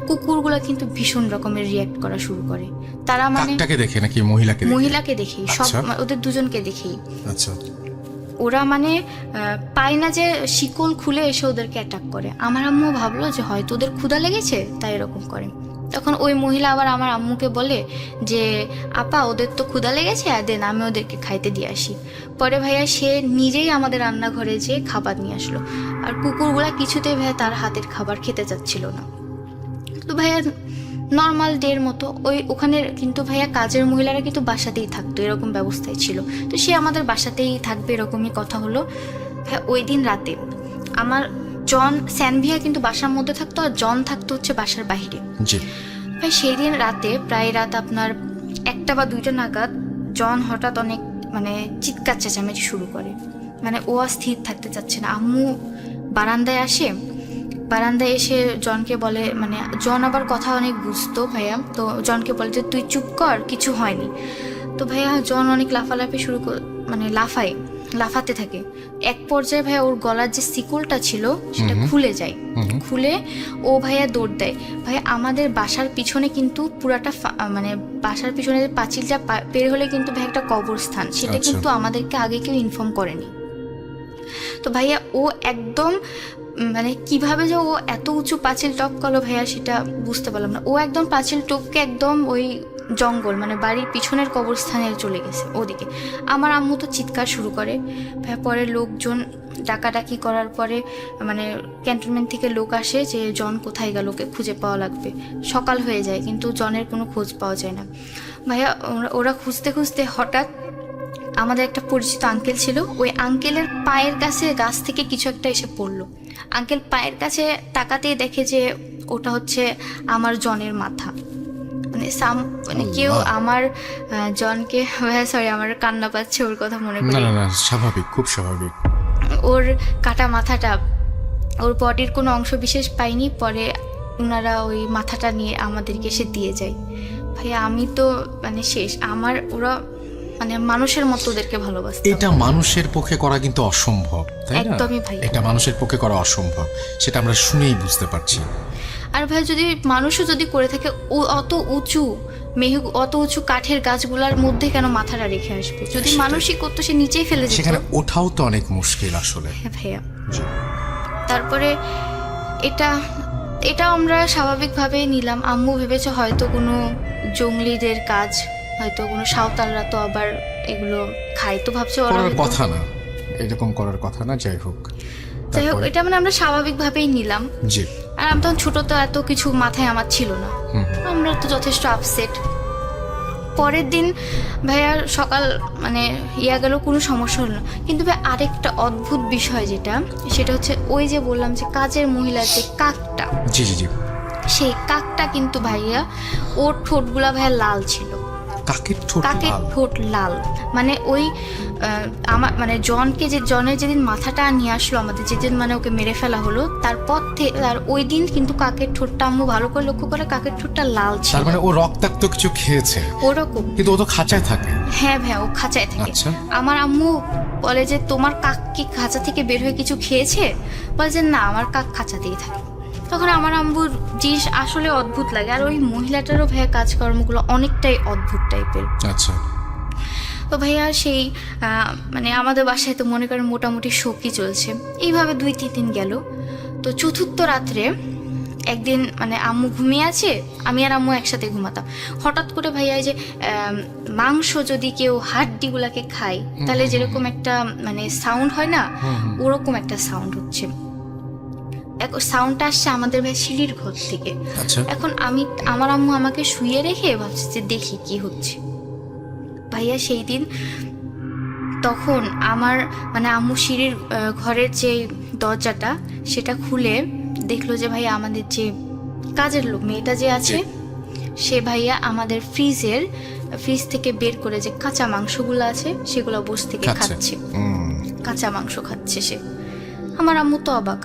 কুকুরগুলা কিন্তু ভীষণ রকমের রিয়াক্ট করা শুরু করে। তারা মানে কাকটাকে দেখে নাকি মহিলাকে দেখে? মহিলাকে দেখেই, সব আচ্ছা। ওদের দুজনকে দেখেই। আচ্ছা, ওরা মানে পায় না যে শিকল খুলে এসে ওদেরকে অ্যাটাক করে। আমার আম্মু ভাবলো যে হয়তো ওদের ক্ষুধা লেগেছে তাই এরকম করে। তখন ওই মহিলা আবার আমার আম্মুকে বলে যে আপা ওদের তো ক্ষুধা লেগেছে, দেন আমি ওদেরকে খাইতে দিয়ে আসি। পরে ভাইয়া সে নিজেই আমাদের রান্নাঘরে যেয়ে খাবার নিয়ে আসলো। আর কুকুরগুলা কিছুতেই ভাইয়া তার হাতের খাবার খেতে চাচ্ছিল না। তো ভাইয়া নর্মাল ডের মতো ওখানে কিন্তু ভাইয়া কাজের মহিলারা কিন্তু বাসাতেই থাকতো, এরকম ব্যবস্থাই ছিল। তো সে আমাদের বাসাতেই থাকবে এরকমই কথা হলো। ভাইয়া ওই দিন রাতে আমার স্যানভিয়া কিন্তু বাসার মধ্যে থাকতো, আর জন থাকতো হচ্ছে বাসার বাইরে। জি। ভাই সেই দিন রাতে প্রায় রাত আপনার 1টা বা 2টা নাগাদ জন হঠাৎ অনেক মানে চিৎকার চেঁচামেচি শুরু করে। মানে ও আর স্থির থাকতে চাচ্ছে না। আম্মু বারান্দায় আসে, বারান্দায় এসে জনকে বলে, মানে জন আবার কথা অনেক বুঝতো ভাইয়া, তো জনকে বলে যে তুই চুপ কর, কিছু হয়নি। তো ভাইয়া জন অনেক লাফালাফি মানে লাফাতে থাকে। এক পর্যায়ে ভাইয়া ওর গলার যে শিকলটা ছিল সেটা খুলে যায়। খুলে ও ভাইয়া দৌড় দেয়। ভাইয়া আমাদের বাসার পিছনে কিন্তু পুরাটা মানে বাসার পিছনে যে পাঁচিলটা বের হলে কিন্তু ভাই একটা কবরস্থান, সেটা কিন্তু আমাদেরকে আগে কেউ ইনফর্ম করেনি। তো ভাইয়া ও একদম মানে কিভাবে যে ও এত উঁচু পাঁচিল টপ করলো ভাইয়া সেটা বুঝতে পারলাম না। ও একদম পাঁচিল টপকে একদম ওই জঙ্গল মানে বাড়ির পিছনের কবরস্থানে চলে গেছে ওদিকে। আমার আম্মু তো চিৎকার শুরু করে। ভাইয়া পরে লোকজন ডাকাডাকি করার পরে মানে ক্যান্টনমেন্ট থেকে লোক আসে যে জন কোথায় গেল, ওকে খুঁজে পাওয়া লাগবে। সকাল হয়ে যায় কিন্তু জনের কোনো খোঁজ পাওয়া যায় না। ভাইয়া ওরা খুঁজতে খুঁজতে হঠাৎ আমাদের একটা পরিচিত আঙ্কেল ছিল, ওই আঙ্কেলের পায়ের কাছে গাছ থেকে কিছু একটা এসে পড়লো। আঙ্কেল পায়ের কাছে তাকাতেই দেখে যে ওটা হচ্ছে আমার জনের মাথা। মানে কেউ আমার জনকে, সরি আমার কান্না পাচ্ছে ওর কথা মনে না করে। না না, স্বাভাবিক, খুব স্বাভাবিক। ওর কাটা মাথাটা, ওর বডির কোনো অংশ বিশেষ পাইনি। পরে ওনারা ওই মাথাটা নিয়ে আমাদেরকে এসে দিয়ে যায়। ভাইয়া আমি তো মানে শেষ। আমার ওরা মানে মানুষের মতো ওদেরকে ভালোবাসতো। এটা মানুষের পক্ষে করা কিন্তু অসম্ভব, তাই না? একদমই ভাই। এটা মানুষের পক্ষে করা অসম্ভব, সেটা আমরা শুনেই বুঝতে পারছি। আর ভাই যদি মানুষও যদি করে থাকে, অত উঁচু কাঠের গাছগুলার মধ্যে কেন মাথাটা রেখে আসবে? যদি মানুষই করতো সে নিচেই ফেলে যেত। সেখানে ওঠাও তো অনেক মুশকিল আসলে। হ্যাঁ ভাইয়া। জি। তারপরে এটা আমরা স্বাভাবিকভাবেই নিলাম। আম্মু ভেবেছে হয়তো কোনো জঙ্গলিদের কাজ, হয়তো কোনো সাঁওতালরা তো আবার এগুলো খায়, তো ভাবছে ওরা করার কথা না, এরকম করার কথা না। যাই হোক, এটা মানে আমরা স্বাভাবিকভাবেই নিলাম। জি। আর আমি তখন ছোট, তো এত কিছু মাথায় আমার ছিল না। আমরা তো যথেষ্ট আপসেট। পরের দিন ভাইয়ার সকাল মানে গেল, কোনো সমস্যা হলো না। কিন্তু ভাই আরেকটা অদ্ভুত বিষয় সেটা হচ্ছে ওই যে বললাম যে কাজের মহিলার যে কাকটা, জি জি জি, সেই কাকটা কিন্তু ভাইয়া ওর ঠোঁটগুলা ভাইয়া লাল ছিল। কাকের ঠোঁট লাল মানে ওই আমার মানে জনের যেদিন মাথাটা নিয়ে আসলো আমাদের, যেদিন মানে ওকে মেরে ফেলা হলো, তারপর থেকে আর ওই দিন কিন্তু কাকের ঠোঁটটা, আম্মু ভালো করে লক্ষ্য করে, কাকের ঠোঁটটা লাল ছিল। তার মানে ও রক্তাক্ত কিছু খেয়েছে ওরকম। কিন্তু ও তো খাঁচায় থাকে। হ্যাঁ ভাইয়া, ও খাঁচায় থাকে। আচ্ছা। আমার আম্মু বলে যে তোমার কাক কি খাঁচা থেকে বের হয়ে কিছু খেয়েছে? বলে যে না, আমার কাক খাঁচাতেই থাকে। তখন আমার আম্মুর জিনিস আসলে অদ্ভুত লাগে। আর ওই মহিলাটারও ভাইয়া কাজকর্মগুলো অনেকটাই অদ্ভুত টাইপের। আচ্ছা। তো ভাইয়া সেই মানে আমাদের বাসায় তো মনে করেন মোটামুটি শোকই চলছে। এইভাবে 2-3 দিন গেল। তো চতুর্থ রাত্রে একদিন মানে আম্মু ঘুমিয়ে আছে, আমি আর আম্মু একসাথে ঘুমাতাম। হঠাৎ করে ভাইয়া যে মাংস যদি কেউ হাড্ডিগুলাকে খায় তাহলে যেরকম একটা মানে সাউন্ড হয় না, ওরকম একটা সাউন্ড হচ্ছে। সাউন্ডটা আসছে আমাদের ভাই সিঁড়ির ঘর থেকে। এখন আমার আম্মু আমাকে শুয়ে রেখে ভাবছে যে দেখি কি হচ্ছে। ভাইয়া সেই দিন তখন আমার মানে আম্মু সিঁড়ির ঘরের যে দরজাটা সেটা খুলে দেখলো যে ভাইয়া আমাদের যে কাজের লোক মেয়েটা যে আছে, সে ভাইয়া আমাদের ফ্রিজ থেকে বের করে যে কাঁচা মাংসগুলো আছে সেগুলো বসে থেকে খাচ্ছে। কাঁচা মাংস খাচ্ছে সে। আমার আম্মু তো অবাক।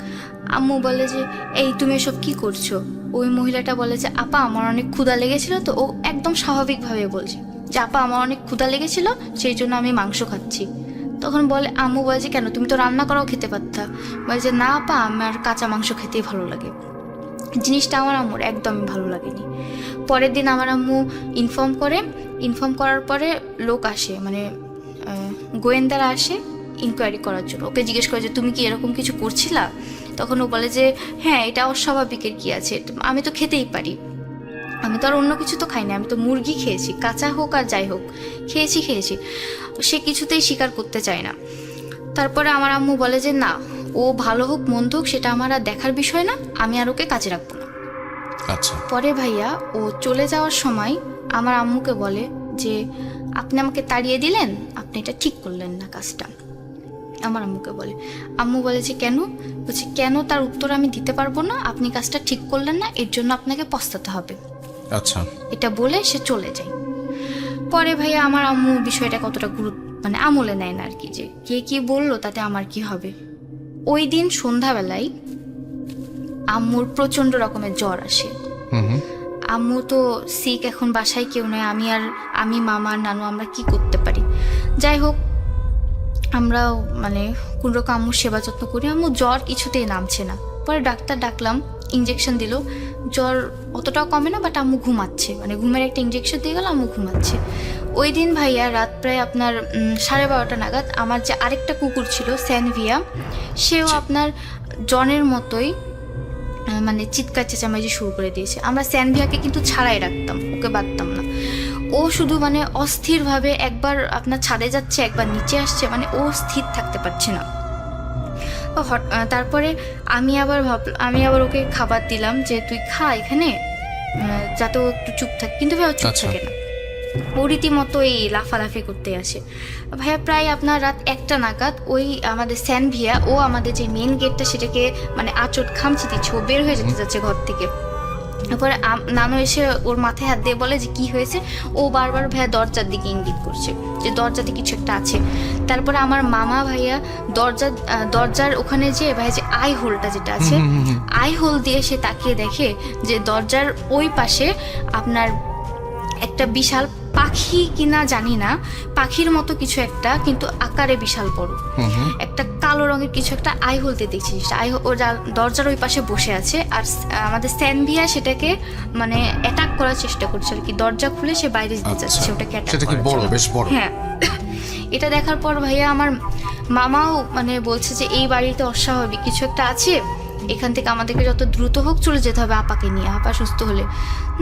আম্মু বলে যে এই তুমি এসব কি করছো? ওই মহিলাটা বলে যে আপা আমার অনেক ক্ষুধা লেগেছিল। তো ও একদম স্বাভাবিকভাবে বলছে যে আপা আমার অনেক ক্ষুধা লেগেছিল, সেই জন্য আমি মাংস খাচ্ছি। তখন বলে আম্মু বলে যে কেন, তুমি তো রান্না করাও খেতে পারতা। বলে যে না আপা, আমার কাঁচা মাংস খেতেই ভালো লাগে। জিনিসটা আমার আম্মুর একদমই ভালো লাগেনি। পরের দিন আমার আম্মু ইনফর্ম করার পরে লোক আসে, মানে গোয়েন্দারা আসে ইনকোয়ারি করার জন্য। ওকে জিজ্ঞেস করে যে তুমি কি এরকম কিছু করছিলা? তখন ও বলে যে হ্যাঁ, এটা অস্বাভাবিকের কি আছে, আমি তো খেতেই পারি, আমি তো আর অন্য কিছু তো খাই না, আমি তো মুরগি খেয়েছি, কাঁচা হোক আর যাই হোক খেয়েছি। সে কিছুতেই স্বীকার করতে চায় না। তারপরে আমার আম্মু বলে যে না, ও ভালো হোক মন্দ হোক সেটা আমার আর দেখার বিষয় না, আমি আর ওকে কাজে রাখবো না। আচ্ছা, পরে ভাইয়া ও চলে যাওয়ার সময় আমার আম্মুকে বলে যে আপনি আমাকে তাড়িয়ে দিলেন, আপনি এটা ঠিক করলেন না কাজটা। আমার আম্মুকে বলে, আম্মু বলে যে কেন? বলছে কেন তার উত্তর আমি দিতে পারবো না, আপনি কাজটা ঠিক করলেন না, এর জন্য আপনাকে পস্তাতে হবে। আচ্ছা, এটা বলে সে চলে যায়। পরে ভাইয়া আমার আম্মু বিষয়টা কতটা মানে আমলে নেয় না আর কি, যে কে কি বললো তাতে আমার কি হবে। ওই দিন সন্ধ্যাবেলায় আম্মুর প্রচন্ড রকমের জ্বর আসে। আম্মু তো সিক, এখন বাসায় কেউ নেই, আমি মামা আর নানু, আমরা কি করতে পারি? যাই হোক, আমরা মানে কোন রকম আম্মুর সেবা যত্ন করি। আম্মু জ্বর কিছুতেই নামছে না। পরে ডাক্তার ডাকলাম, ইঞ্জেকশন দিল, জ্বর অতটাও কমে না, বাট আম্মু ঘুমাচ্ছে, মানে ঘুমের একটা ইঞ্জেকশন দিয়ে গেল, আম্মু ঘুমাচ্ছে। ওই দিন ভাইয়া রাত প্রায় আপনার 12:30 নাগাদ আমার যে আরেকটা কুকুর ছিল স্যানভিয়া, সেও আপনার জনের মতোই মানে চিৎকার চেঁচামেচি শুরু করে দিয়েছে। আমরা স্যানভিয়াকে কিন্তু ছাড়াই রাখতাম, ওকে বাঁধতাম না। ও শুধু মানে অস্থিরভাবে একবার আপনার ছাদে যাচ্ছে, একবার নিচে আসছে, মানে ও স্থির থাকতে পারছে না। তারপরে আমি আবার ওকে খাবার দিলাম যে তুই খা এখানে, যাতে ও একটু চুপ থাকে, কিন্তু ভাই ও চুপ থাকে না, ও রীতিমতো এই লাফালাফি করতে আসে। ভাইয়া প্রায় আপনার রাত 1টা নাগাদ ওই আমাদের স্যানভিয়া, ও আমাদের যে মেন গেটটা সেটাকে মানে আঁচড় খামচি দিচ্ছে, ও বের হয়ে যেতে যাচ্ছে ঘর থেকে। তারপরে নানু এসে ওর মাথায় হাত দিয়ে বলে যে কি হয়েছে। ও বারবার ভাইয়া দরজার দিকে ইঙ্গিত করছে যে দরজাতে কিছু একটা আছে। তারপরে আমার মামা ভাইয়া দরজার ওখানে যে ভাইয়া যে আই হোলটা যেটা আছে, আই হোল দিয়ে সে তাকিয়ে দেখে যে দরজার ওই পাশে আপনার একটা বিশাল পাখি কিনা জানি না, পাখির মতো কিছু একটা, কিন্তু আকারে বিশাল বড় একটা কালো রঙের কিছু একটা আই হোলতে দেখছি। ও দরজার ওই পাশে বসে আছে, আর আমাদের স্যানভিয়া সেটাকে মানে অ্যাটাক করার চেষ্টা করছে আর কি। দরজা খুলে সে বাইরে যেতে যাচ্ছে, ওটাকে অ্যাটাক করার। হ্যাঁ, এটা দেখার পর ভাইয়া আমার মামাও মানে বলছে যে এই বাড়িতে অস্বাভাবিক কিছু একটা আছে, এখান থেকে আমাদেরকে যত দ্রুত হোক চলে যেতে হবে আপাকে নিয়ে, আপা সুস্থ হলে।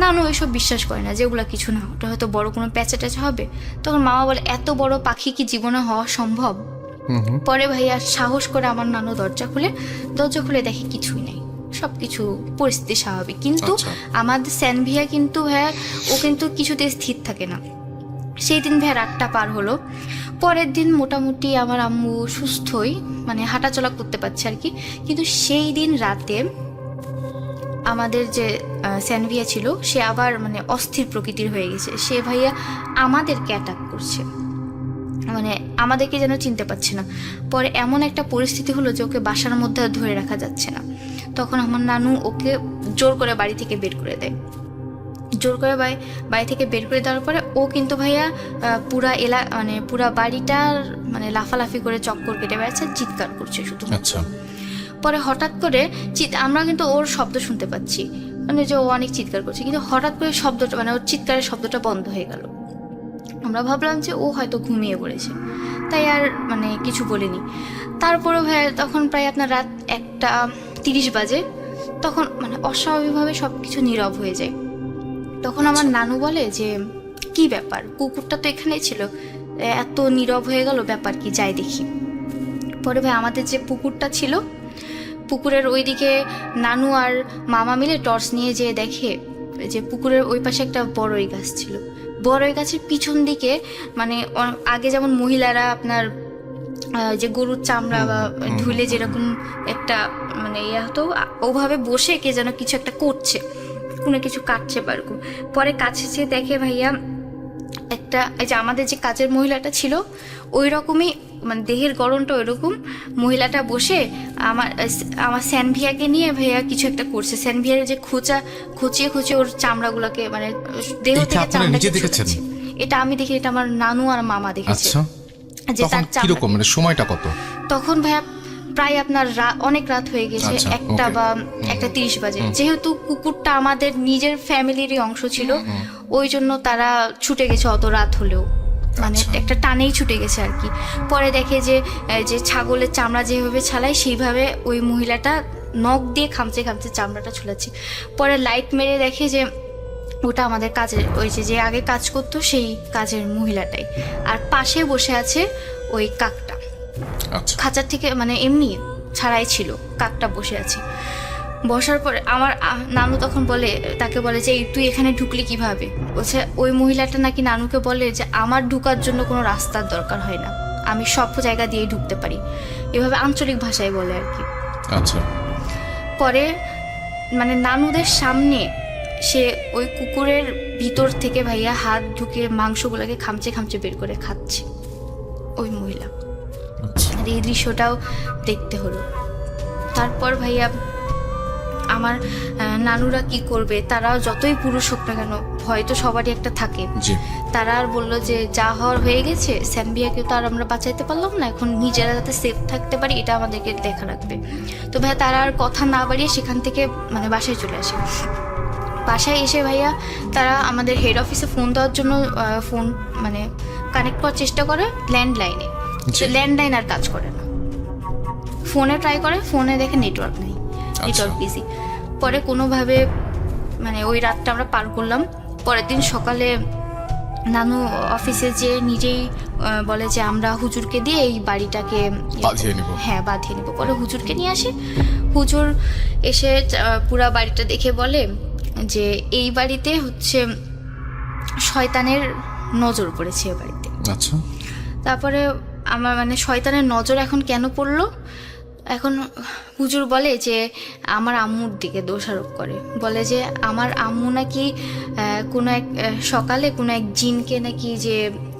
নানু ওইসব বিশ্বাস করে না, যে ওগুলো কিছু না, ওটা হয়তো বড় কোনো প্যাচে ট্যাচে হবে। তখন মামা বলে এত বড় পাখি কি জীবনে হওয়া সম্ভব? পরে ভাইয়া সাহস করে আমার নানু দরজা খুলে দেখে কিছুই নেই, সবকিছু পরিস্থিতি স্বাভাবিক। কিন্তু আমাদের স্যানভিয়া কিন্তু ভাইয়া ও কিন্তু কিছুতে স্থির থাকে না। সেই দিন ভাইয়া রাতটা পার হলো। পরের দিন মোটামুটি আমার আম্মু সুস্থই, মানে হাঁটাচলা করতে পারছে আর কি। কিন্তু সেই দিন রাতে আমাদের যে স্যানভিয়া ছিল সে আবার মানে অস্থির প্রকৃতির হয়ে গেছে। সে ভাইয়া আমাদেরকে অ্যাটাক করছে, মানে আমাদেরকে যেন চিনতে পারছে না। পরে এমন একটা পরিস্থিতি হলো যে ওকে বাসার মধ্যে ধরে রাখা যাচ্ছে না। তখন আমার নানু ওকে জোর করে বাড়ি থেকে বের করে দেয়। জোর করে বাড়ি থেকে বের করে দেওয়ার পরে ও কিন্তু ভাইয়া পুরা বাড়িটার মানে লাফালাফি করে চক্কর কেটে বেড়াচ্ছে, চিৎকার করছে শুধু। আচ্ছা, পরে হঠাৎ করে আমরা কিন্তু ওর শব্দ শুনতে পাচ্ছি, মানে যে ও অনেক চিৎকার করছে, কিন্তু হঠাৎ করে শব্দটা মানে ওর চিৎকারের শব্দটা বন্ধ হয়ে গেল। আমরা ভাবলাম যে ও হয়তো ঘুমিয়ে পড়েছে, তাই আর মানে কিছু বলিনি। তারপরে ভাইয়া তখন প্রায় আপনার রাত 1:30 বাজে, তখন মানে অস্বাভাবিকভাবে সব কিছু নীরব হয়ে যায়। তখন আমার নানু বলে যে কি ব্যাপার, কুকুরটা তো এখানেই ছিল, এত নীরব হয়ে গেল, ব্যাপার কি, যাই দেখি। পরে ভাই আমাদের যে পুকুরটা ছিল, পুকুরের ওইদিকে নানু আর মামা মিলে টর্চ নিয়ে যেয়ে দেখে যে পুকুরের ওই পাশে একটা বড়ই গাছ ছিল। বড়ই গাছের পিছন দিকে মানে আগে যেমন মহিলারা আপনার যে গরুর চামড়া বা ধুলে যেরকম একটা মানে ইয়ে হতো, ওভাবে বসে কে যেন কিছু একটা করছে, কোনো কিছু কাটছে পারকু। পরে কাছে যেয়ে দেখে ভাইয়া একটা, এই যে আমাদের যে কাজের মহিলাটা ছিল ওই রকমই, মানে দেহের গড়নটা ওই রকম, মহিলাটা বসে আমার স্যানভিয়াকে নিয়ে ভাইয়া কিছু একটা করছে। স্যানভিয়ার যে খুঁচিয়ে ওর চামড়াগুলোকে মানে দেহ থেকে চামড়া, এটা আমি দেখি, এটা আমার নানু আর মামা দেখেছে। যে তখন তার চামড়া কিরকম, মানে সময়টা কত? তখন ভাইয়া প্রায় আপনার অনেক রাত হয়ে গেছে, আচ্ছা, 1টা okay. বা 1:30 বাজে। যেহেতু কুকুরটা আমাদের নিজের ফ্যামিলিরই অংশ ছিল, ওই জন্য তারা ছুটে গেছে অত রাত হলেও, মানে আচ্ছা। একটা টানেই ছুটে গেছে আর কি। পরে দেখে যে ছাগলের চামড়া যেভাবে ছালায় সেইভাবে ওই মহিলাটা নখ দিয়ে খামচে খামচে চামড়াটা ছুলাচ্ছে। পরে লাইট মেরে দেখে যে ওটা আমাদের কাজের, ওই যে আগে কাজ করতো সেই কাজের মহিলাটাই, আর পাশে বসে আছে ওই কাকটা। আচ্ছা, খাঁচার থেকে মানে এমনি ছাড়াই ছিল, কাকটা বসে আছে। বসার পরে আমার নানু তখন তাকে বলে যে তুই এখানে ঢুকলি কিভাবে? বলছে ওই মহিলাটা নাকি নানুকে বলে যে আমার ঢুকার জন্য কোনো রাস্তার দরকার হয় না, আমি সব জায়গা দিয়েই ঢুকতে পারি, এভাবে আঞ্চলিক ভাষায় বলে আর কি। আচ্ছা, পরে মানে নানুদের সামনে সে ওই কুকুরের ভিতর থেকে ভাইয়া হাত ঢুকে মাংসগুলোকে খামচে খামচে বের করে খাচ্ছে ওই মহিলা। আচ্ছা। আর এই দৃশ্যটাও দেখতে হলো। তারপর ভাইয়া আমার নানুরা কি করবে, তারা যতই পুরুষ হোক না কেন, ভয় তো সবারই একটা থাকে। জি, তারা আর বললো যে যা হওয়ার হয়ে গেছে, স্যাম্বিয়াকে তো আর আমরা বাঁচাইতে পারলাম না, এখন নিজেরা যাতে সেফ থাকতে পারি এটা আমাদেরকে দেখা রাখবে। তো ভাইয়া তারা আর কথা না বাড়িয়ে সেখান থেকে মানে বাসায় চলে আসে। বাসায় এসে ভাইয়া তারা আমাদের হেড অফিসে ফোন দেওয়ার জন্য ফোন মানে কানেক্ট করার চেষ্টা করে ল্যান্ডলাইনে, জি। ল্যান্ডলাইন আর কাজ করে না। ফোনে ট্রাই করে, ফোনে দেখে নেটওয়ার্ক নেই, নেটওয়ার্ক বিজি। পরে কোনোভাবে মানে ওই রাতটা আমরা পার করলাম। পরের দিন সকালে নানু অফিসে যে নিজেই বলে যে আমরা হুজুরকে দিয়ে এই বাড়িটাকে বাঁধিয়ে নিব। হ্যাঁ, বাঁধিয়ে নিব। পরে হুজুরকে নিয়ে আসে। হুজুর এসে পুরা বাড়িটা দেখে বলে যে এই বাড়িতে হচ্ছে শয়তানের নজর পড়েছে এ বাড়িতে। আচ্ছা, তারপরে আমার মানে শয়তানের নজর এখন কেন পড়লো, এখন হুজুর বলে যে আমার আম্মুর দিকে দোষারোপ করে, বলে যে আমার আম্মু নাকি কোনো এক সকালে কোনো এক জিনকে নাকি যে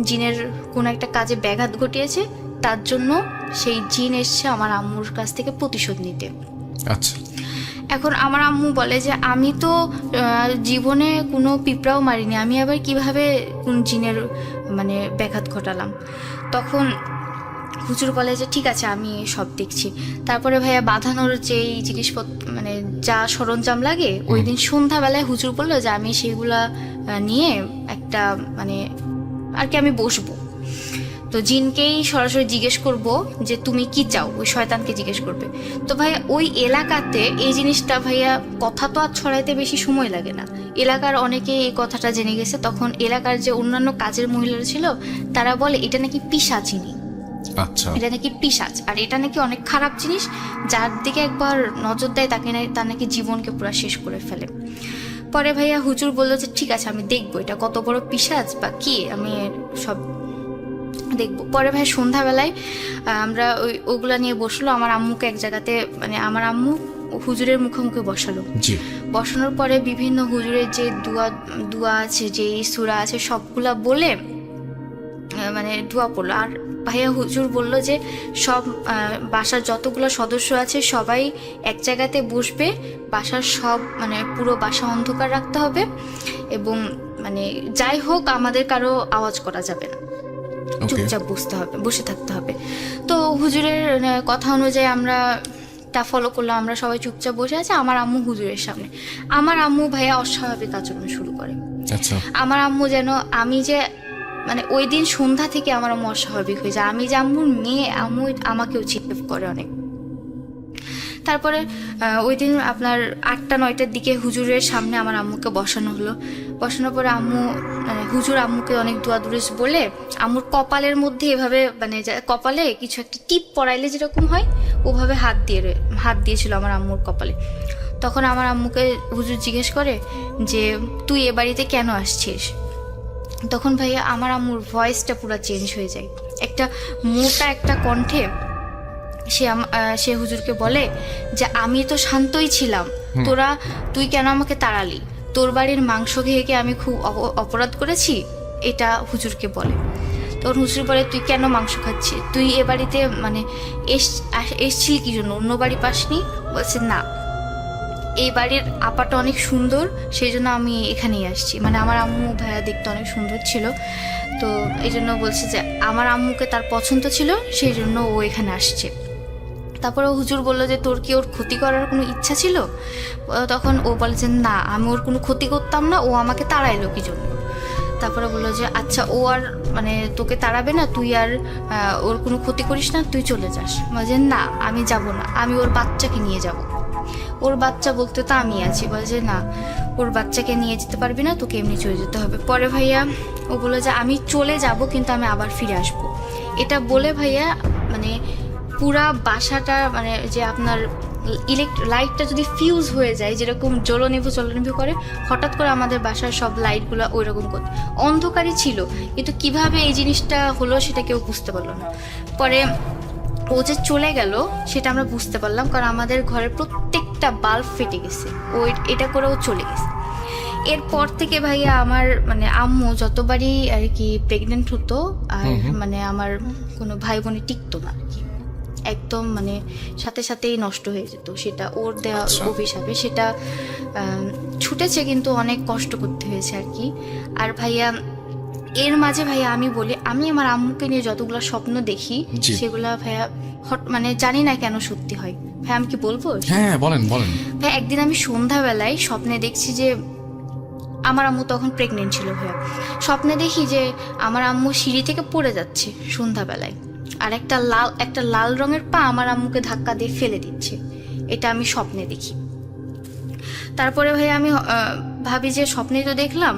জিনের কোনো একটা কাজে ব্যাঘাত ঘটিয়েছে, তার জন্য সেই জিন এসছে আমার আম্মুর কাছ থেকে প্রতিশোধ নিতে। আচ্ছা। এখন আমার আম্মু বলে যে আমি তো জীবনে কোনো পিঁপড়াও মারিনি, আমি আবার কিভাবে কোন জিনের মানে ব্যাঘাত ঘটালাম? তখন হুজুর বলে যে ঠিক আছে আমি সব দেখছি। তারপরে ভাইয়া বাঁধানোর যেই জিনিসপত্র মানে যা সরঞ্জাম লাগে, ওই দিন সন্ধ্যাবেলায় হুজুর বললো যে আমি সেগুলা নিয়ে একটা মানে আর কি আমি বসবো। তো জিনকেই সরাসরি জিজ্ঞেস করব যে তুমি কি চাও, ওই শয়তানকে জিজ্ঞেস করবে। তো ভাইয়া ওই এলাকাতে এই জিনিসটা ভাইয়া কথা তো আর ছড়াইতে বেশি সময় লাগে না, এলাকার অনেকে এই কথাটা জেনে গেছে। তখন এলাকার যে অন্যান্য কাজের মহিলারা ছিল তারা বলে এটা নাকি পিশাচিনী, আচ্ছা, এটা নাকি পিশাচ, আর এটা নাকি অনেক খারাপ জিনিস, যার দিকে একবার নজর দেয় তার নাকি জীবনকে পুরো শেষ করে ফেলে। পরে ভাইয়া হুজুর বললো যে ঠিক আছে আমি দেখবো এটা কত বড় পিশাচ বা কি, আমি সব দেখবো। পরে ভাই সন্ধ্যাবেলায় আমরা ওগুলা নিয়ে বসলো। আমার আম্মুকে এক জায়গাতে মানে আমার আম্মু হুজুরের মুখোমুখি বসালো। জি, বসানোর পরে বিভিন্ন হুজুরের যে দুয়া আছে, যে সূরা আছে, সবগুলা বলে মানে দোয়া পড়লো। আর ভাইয়া হুজুর বললো যে সব বাসার যতগুলো সদস্য আছে সবাই এক জায়গাতে বসবে, বাসার সব মানে পুরো বাসা অন্ধকার রাখতে হবে, এবং মানে যাই হোক আমাদের কারো আওয়াজ করা যাবে না, চুপচাপ বসে থাকতে হবে। তো হুজুরের কথা অনুযায়ী আমরা তা ফলো করলাম, আমরা সবাই চুপচাপ বসে আছি। আমার আম্মু হুজুরের সামনে, আমার আম্মু ভাইয়া অস্বাভাবিক আচরণ শুরু করে। আচ্ছা, আমার আম্মু যেন আমি যে মানে ওই দিন সন্ধ্যা থেকে আমার আম্মু অস্বাভাবিক হয়ে যায়, আমি যে আম্মুর মেয়ে, আম্মু আমাকেও চিন্তা করে অনেক। তারপরে ওই দিন আপনার 8টা-9টার দিকে হুজুরের সামনে আমার আম্মুকে বসানো হলো। বসানোর পরে আম্মু মানে হুজুর আম্মুকে অনেক দোয়া দুরুস বলে আম্মুর কপালের মধ্যে এভাবে মানে কপালে কিছু একটা টিপ পরাইলে যেরকম হয় ওভাবে হাত দিয়েছিল আমার আম্মুর কপালে। তখন আমার আম্মুকে হুজুর জিজ্ঞেস করে যে তুই এ বাড়িতে কেন আসছিস? তখন ভাইয়া আমার আম্মুর ভয়েসটা পুরো চেঞ্জ হয়ে যায়, একটা মোটা একটা কণ্ঠে সে হুজুরকে বলে যে আমি তো শান্তই ছিলাম, তুই কেন আমাকে তাড়ালি? তোর বাড়ির মাংস খেয়ে কি আমি খুব অপরাধ করেছি? এটা হুজুরকে বলে। তখন হুজুর বলে তুই কেন মাংস খাচ্ছিস? তুই এ বাড়িতে মানে এসছিলি কি জন্য? অন্য বাড়ি পাসনি? বলছে না, এই বাড়ির আপাটা অনেক সুন্দর, সেই জন্য আমি এখানেই আসছি। মানে আমার আম্মু ভাইয়া দেখতে অনেক সুন্দর ছিল, তো এই জন্য বলছে যে আমার আম্মুকে তার পছন্দ ছিল, সেই জন্য ও এখানে আসছে। তারপরে হুজুর বললো যে তোর কি ওর ক্ষতি করার কোনো ইচ্ছা ছিল? তখন ও বলে যে না, আমি ওর কোনো ক্ষতি করতাম না, ও আমাকে তাড়াইলো কি জন্য। তারপরে বললো যে আচ্ছা, ও আর মানে তোকে তাড়াবে না, তুই আর ওর কোনো ক্ষতি করিস না, তুই চলে যাস। বলছে না, আমি যাব না, আমি ওর বাচ্চাকে নিয়ে যাব। ওর বাচ্চা বলতে তো আমি আছি। বলছে না, ওর বাচ্চাকে নিয়ে যেতে পারবি না, তোকে এমনি চলে যেতে হবে। পরে ভাইয়া ও বললো যে আমি চলে যাব, কিন্তু আমি আবার ফিরে আসব। এটা বলে ভাইয়া মানে পুরা বাসাটা, মানে যে আপনার লাইটটা যদি ফিউজ হয়ে যায়, যেরকম জ্বলনিভু করে, হঠাৎ করে আমাদের বাসার সব লাইটগুলো ওই রকম করতে অন্ধকারই ছিল, কিন্তু কিভাবে এই জিনিসটা হলো সেটা কেউ বুঝতে পারলো না। পরে ও যে চলে গেল সেটা আমরা বুঝতে পারলাম, কারণ আমাদের ঘরের প্রত্যেকটা বাল্ব ফেটে গেছে, ও এটা করে ও চলে গেছে। এরপর থেকে ভাইয়া আমার মানে আম্মু যতবারই আর কি প্রেগনেন্ট হতো, আর মানে আমার কোনো ভাই বোনে টিকতো না আর কি, একদম মানে সাথে সাথেই নষ্ট হয়ে যেত। সেটা ওর দেওয়া অভিশাপে, সেটা ছুটেছে, কিন্তু অনেক কষ্ট করতে হয়েছে আর কি। আর ভাইয়া এর মাঝে ভাইয়া আমি বলি, আমি আমার আম্মুকে নিয়ে যতগুলো স্বপ্ন দেখি সেগুলা ভাইয়া মানে জানি না কেন সত্যি হয়। ভাই আমি কি বলবো? হ্যাঁ বলেন বলেন। ভাই একদিন আমি সন্ধ্যাবেলায় স্বপ্নে দেখছি যে আমার আম্মু তখন প্রেগনেন্ট ছিল। ভাইয়া স্বপ্নে দেখি যে আমার আম্মু সিঁড়ি থেকে পড়ে যাচ্ছে সন্ধ্যাবেলায়, আর একটা লাল রঙের পা আমার আম্মুকে ধাক্কা দিয়ে ফেলে দিচ্ছে। এটা আমি স্বপ্নে দেখি। তারপরে ভাই আমি ভাবি যে স্বপ্নে তো দেখলাম,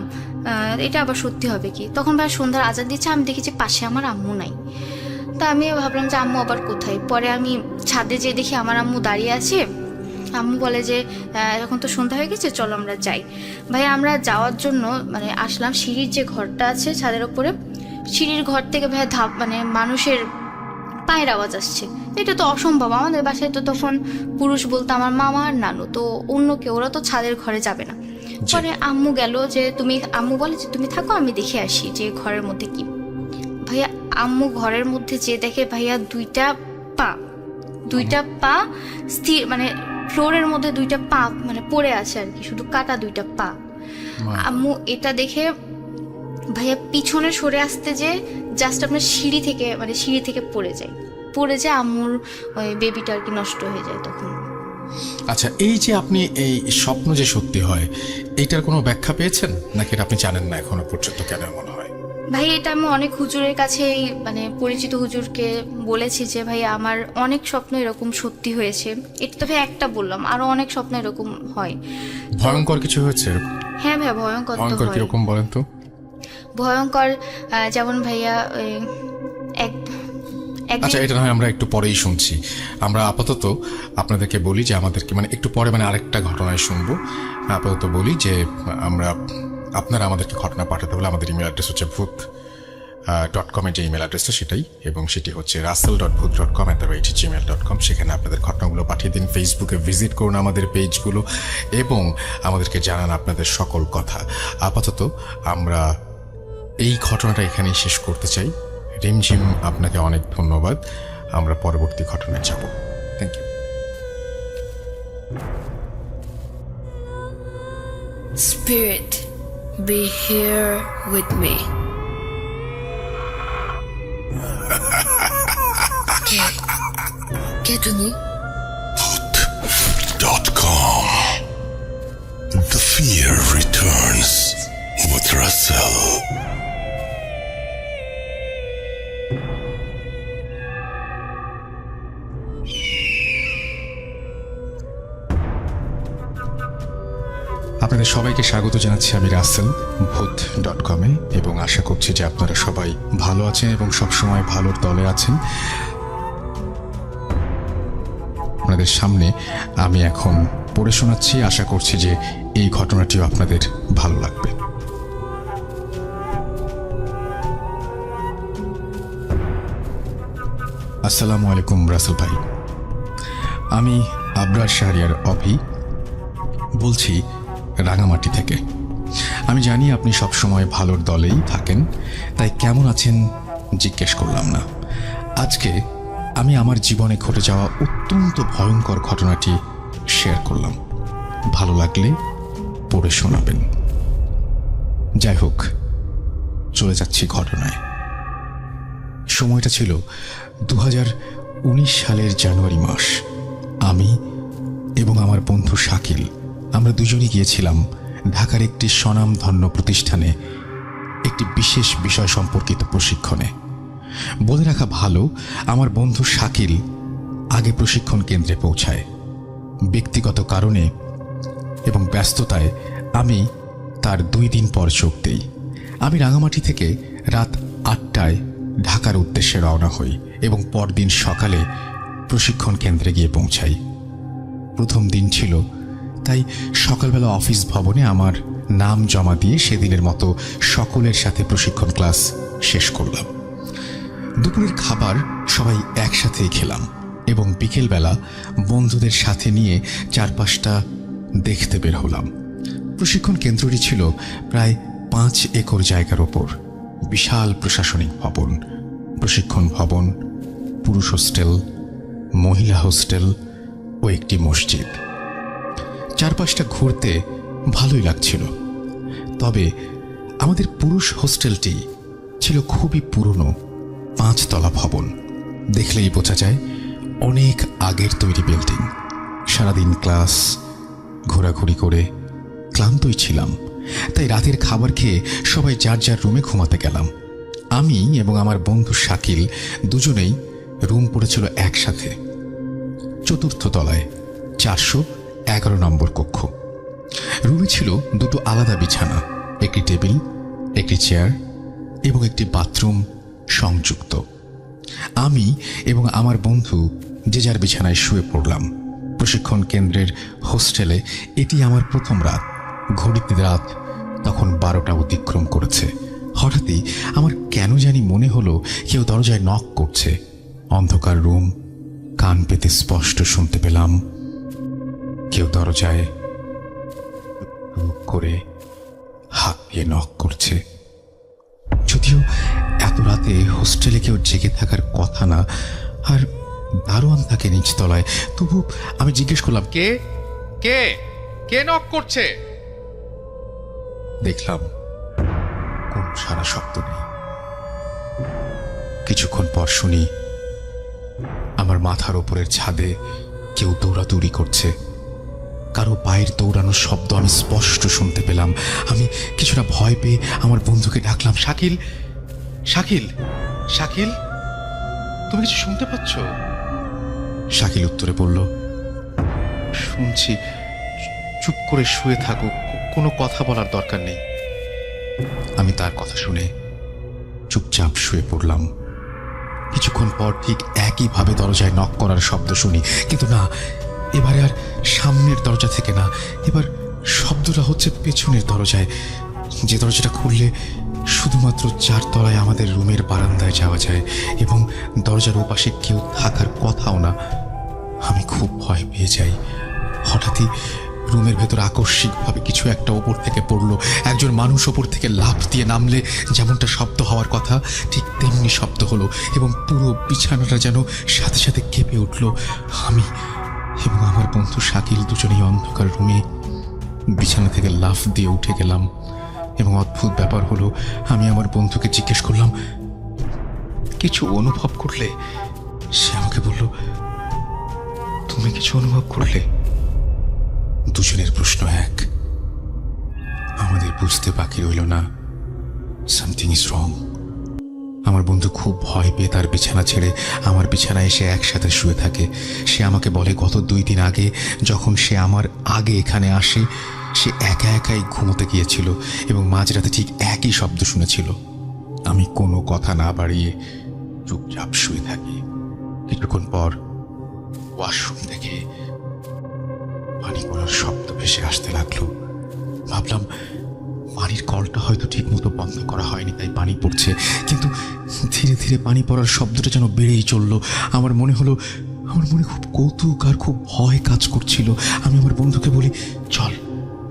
এটা আবার সত্যি হবে কি। তখন ভাই সন্ধ্যার আজান দিচ্ছে, আমি দেখি যে পাশে আমার আম্মু নাই। তা আমি ভাবলাম যে আম্মু আবার কোথায়। পরে আমি ছাদে যেয়ে দেখি আমার আম্মু দাঁড়িয়ে আছে। আম্মু বলে যে এখন তো সন্ধ্যা হয়ে গেছে, চলো আমরা যাই। ভাই আমরা যাওয়ার জন্য মানে আসলাম, সিঁড়ির যে ঘরটা আছে ছাদের ওপরে, সিঁড়ির ঘর থেকে ভাই মানে মানুষের পায়ের আওয়াজ আসছে। এটা তো অসম্ভব, আমাদের বাসায় তো তখন পুরুষ বলতে আমার মামা আর নানু, তো অন্য কেউ, ওরা তো ছাদের ঘরে যাবে না। পরে আম্মু গেল, যে আম্মু বলে যে তুমি থাকো, আমি দেখে আসি যে ঘরের মধ্যে কি। ভাইয়া আম্মু ঘরের মধ্যে যে দেখে ভাইয়া দুইটা পা স্থির, মানে ফ্লোরের মধ্যে দুইটা পা মানে পড়ে আছে আর কি, শুধু কাটা দুইটা পা। আম্মু এটা দেখে ভাইয়া পিছনে সরে আসতে যে জাস্ট আপনার সিঁড়ি থেকে পড়ে যায় আম্মুর ওই বেবিটা আর কি নষ্ট হয়ে যায় তখন। আচ্ছা, এই যে আপনি এই স্বপ্ন যে সত্যি হয়, এইটার কোনো ব্যাখ্যা পেয়েছেন নাকি এটা আপনি জানেন না এখনো পর্যন্ত কেন মনে হয়? ভাই এটা আমি অনেক হুজুরের কাছে, মানে পরিচিত হুজুরকে বলেছি যে ভাই আমার অনেক স্বপ্ন এরকম সত্যি হয়েছে। এটা তো ভাই একটা বললাম, আরো অনেক স্বপ্ন এরকম হয়। ভয়ঙ্কর কিছু হয়েছে? হ্যাঁ ভাই, ভয়ঙ্কর কিরকম বলেন তো? ভয়ঙ্কর যেমন ভাইয়া আচ্ছা, এটা নয় আমরা একটু পরেই শুনছি। আমরা আপাতত আপনাদেরকে বলি যে আমাদেরকে মানে একটু পরে মানে আরেকটা ঘটনায় শুনবো। আপাতত বলি যে আপনারা আমাদেরকে ঘটনা পাঠাতে হলে আমাদের ইমেল অ্যাড্রেস হচ্ছে ভূত.com যে ইমেল অ্যাড্রেসটা সেটাই, এবং সেটি হচ্ছে russell.booth.com@gmail.com। সেখানে আপনাদের ঘটনাগুলো পাঠিয়ে দিন। ফেসবুকে ভিজিট করুন আমাদের পেজগুলো এবং আমাদেরকে জানান আপনাদের সকল কথা। আপাতত আমরা এই ঘটনাটা এখানেই শেষ করতে চাই। রিমঝিম, আপনাকে অনেক ধন্যবাদ। আমরা পরবর্তী ঘটনায় যাব। Thank you. Spirit, be here with me. কে তুমি? Voot.com. The fear returns with Russell. আপনাদের সবাইকে স্বাগত জানাচ্ছি আমি রাসেল ভূত.com-এ, এবং আশা করছি যে আপনারা সবাই ভালো আছেন এবং সবসময় ভালোর দলে আছেন। আপনাদের সামনে আমি এখন পড়ে শোনাচ্ছি, আশা করছি যে এই ঘটনাটিও আপনাদের ভালো লাগবে। আসসালামু আলাইকুম রাসেল ভাই, আমি আবরার শাহরিয়ার অভি বলছি রাঙামাটি থেকে। আমি জানি আপনি সবসময় ভালোর দলেই থাকেন, তাই কেমন আছেন জিজ্ঞেস করলাম না। আজকে আমি আমার জীবনে ঘটে যাওয়া অত্যন্ত ভয়ঙ্কর ঘটনাটি শেয়ার করলাম। ভালো লাগলে পড়ে শোনাবেন। যাই হোক, চলে যাচ্ছি ঘটনায়। সময়টা ছিল 2019 সালের জানুয়ারি মাস। আমি এবং আমার বন্ধু শাকিল, আমরা দুজনই গিয়েছিলাম ঢাকার একটি স্বনামধন্য প্রতিষ্ঠানে একটি বিশেষ বিষয় সম্পর্কিত প্রশিক্ষণে। বলে রাখা ভালো, আমার বন্ধু শাকিল আগে প্রশিক্ষণ কেন্দ্রে পৌঁছায়। ব্যক্তিগত কারণে এবং ব্যস্ততায় আমি তার 2 দিন পর যোগ দেই। আমি রাঙামাটি থেকে রাত 8টায় ঢাকার উদ্দেশ্যে রওনা হই এবং পরদিন সকালে প্রশিক্ষণ কেন্দ্রে গিয়ে পৌঁছাই। প্রথম দিন ছিল, তাই সকালবেলা অফিস ভবনে আমার নাম জমা দিয়ে সেদিনের মতো সকলের সাথে প্রশিক্ষণ ক্লাস শেষ করলাম। দুপুরের খাবার সবাই একসাথেই খেলাম এবং বিকেলবেলা বন্ধুদের সাথে নিয়ে চারপাশটা দেখতে বের হলাম। প্রশিক্ষণ কেন্দ্রটি ছিল প্রায় 5 একর জায়গার ওপর। বিশাল প্রশাসনিক ভবন, প্রশিক্ষণ ভবন, পুরুষ হোস্টেল, মহিলা হোস্টেল ও একটি মসজিদ। চারপাশটা ঘুরতে ভালোই লাগছিল। তবে আমাদের পুরুষ হোস্টেলটি ছিল খুবই পুরনো 5 তলা ভবন। দেখলেই বোঝা যায় অনেক আগের তৈরি বিল্ডিং। সারাদিন ক্লাস, ঘোরাঘুরি করে ক্লান্তই ছিলাম, তাই রাতের খাবার খেয়ে সবাই যার যার রুমে ঘুমাতে গেলাম। আমি এবং আমার বন্ধু শাকিল দুজনেই রুম পড়েছিল একসাথে, 4র্থ তলায়, 411 নম্বর কক্ষ। রুমে ছিল 2টো আলাদা বিছানা, একটি টেবিল, একটি চেয়ার এবং একটি বাথরুম সংযুক্ত। আমি এবং আমার বন্ধু যে যার বিছানায় শুয়ে পড়লাম। প্রশিক্ষণ কেন্দ্রের হোস্টেলে এটি আমার প্রথম রাত। ঘড়িতে রাত তখন 12টা অতিক্রম করেছে। হঠাৎই আমার কেন জানি মনে হলো কেউ দরজায় নক করছে। অন্ধকার রুম, কান পেতে স্পষ্ট শুনতে পেলাম কেউ দরজায় করে হাত দিয়ে নক করছে। যদিও এত রাতে হোস্টেলে কেউ জেগে থাকার কথা না, আর দারোয়ান থাকে নিচতলায়, তবু আমি জিজ্ঞেস করলাম, কে কে কে নক করছে? দেখলাম কোন সারা শব্দ নেই। কিছুক্ষণ পর শুনি আমার মাথার উপরের ছাদে কেউ দৌড়াদৌড়ি করছে। কারো পায়ের দৌড়ানোর শব্দ আমি স্পষ্ট শুনতে পেলাম। আমি কিছুটা ভয় পেয়ে আমার বন্ধুকে ডাকলাম, শাকিল, শাকিল, শাকিল, তুমি কিছু শুনতে পাচ্ছ? শাকিল উত্তরে বলল, শুনছি, চুপ করে শুয়ে থাকো, কোনো কথা বলার দরকার নেই। আমি তার কথা শুনে চুপচাপ শুয়ে পড়লাম। কিছুক্ষণ পর ঠিক একইভাবে দরজায় নক করার শব্দ শুনি, কিন্তু না, এবারে আর সামনের দরজা থেকে না, এবার শব্দটা হচ্ছে পেছনের দরজায়, যে দরজাটা খুললে শুধুমাত্র 4 তলায় আমাদের রুমের বারান্দায় যাওয়া যায় এবং দরজার ওপাশে কেউ থাকার কথাও না। আমি খুব ভয় পেয়ে যাই। হঠাৎই রুমের ভেতর আকস্মিকভাবে কিছু একটা ওপর থেকে পড়লো। একজন মানুষ ওপর থেকে লাফ দিয়ে নামলে যেমনটা শব্দ হওয়ার কথা ঠিক তেমনি শব্দ হলো এবং পুরো বিছানাটা যেন সাথে সাথে কেঁপে উঠল। আমি এবং আমার বন্ধু শাকিল দুজনেই অন্ধকার রুমে বিছানা থেকে লাফ দিয়ে উঠে গেলাম এবং অদ্ভুত ব্যাপার হলো, আমি আমার বন্ধুকে জিজ্ঞেস করলাম, কিছু অনুভব করলে? সে আমাকে বলল, তুমি কিছু অনুভব করলে? দুজনের প্রশ্ন এক। আমাদের বুঝতে বাকি রইল না, সামথিং ইজ রং। আমার বন্ধু খুব ভয় পেয়ে তার বিছানা ছেড়ে আমার বিছানায় এসে একসাথে শুয়ে থাকে। সে আমাকে বলে, গত 2 দিন আগে যখন সে আমার আগে এখানে আসে, সে একা একাই ঘুমোতে গিয়েছিল এবং মাঝরাতে ঠিক একই শব্দ শুনেছিল। আমি কোনো কথা না বাড়িয়ে চুপচাপ শুয়ে থাকি। কিছুক্ষণ পর ওয়াশরুম থেকে পানি পড়ার শব্দ ভেসে আসতে লাগলো। ভাবলাম পানির কলটা হয়তো ঠিক মতো বন্ধ করা হয়নি, তাই পানি পড়ছে, কিন্তু ধীরে ধীরে পানি পড়ার শব্দটা যেন বেড়েই চললো। আমার মনে হলো, আমার মনে খুব কৌতুক আর খুব ভয় কাজ করছিল। আমি আমার বন্ধুকে বলি, চল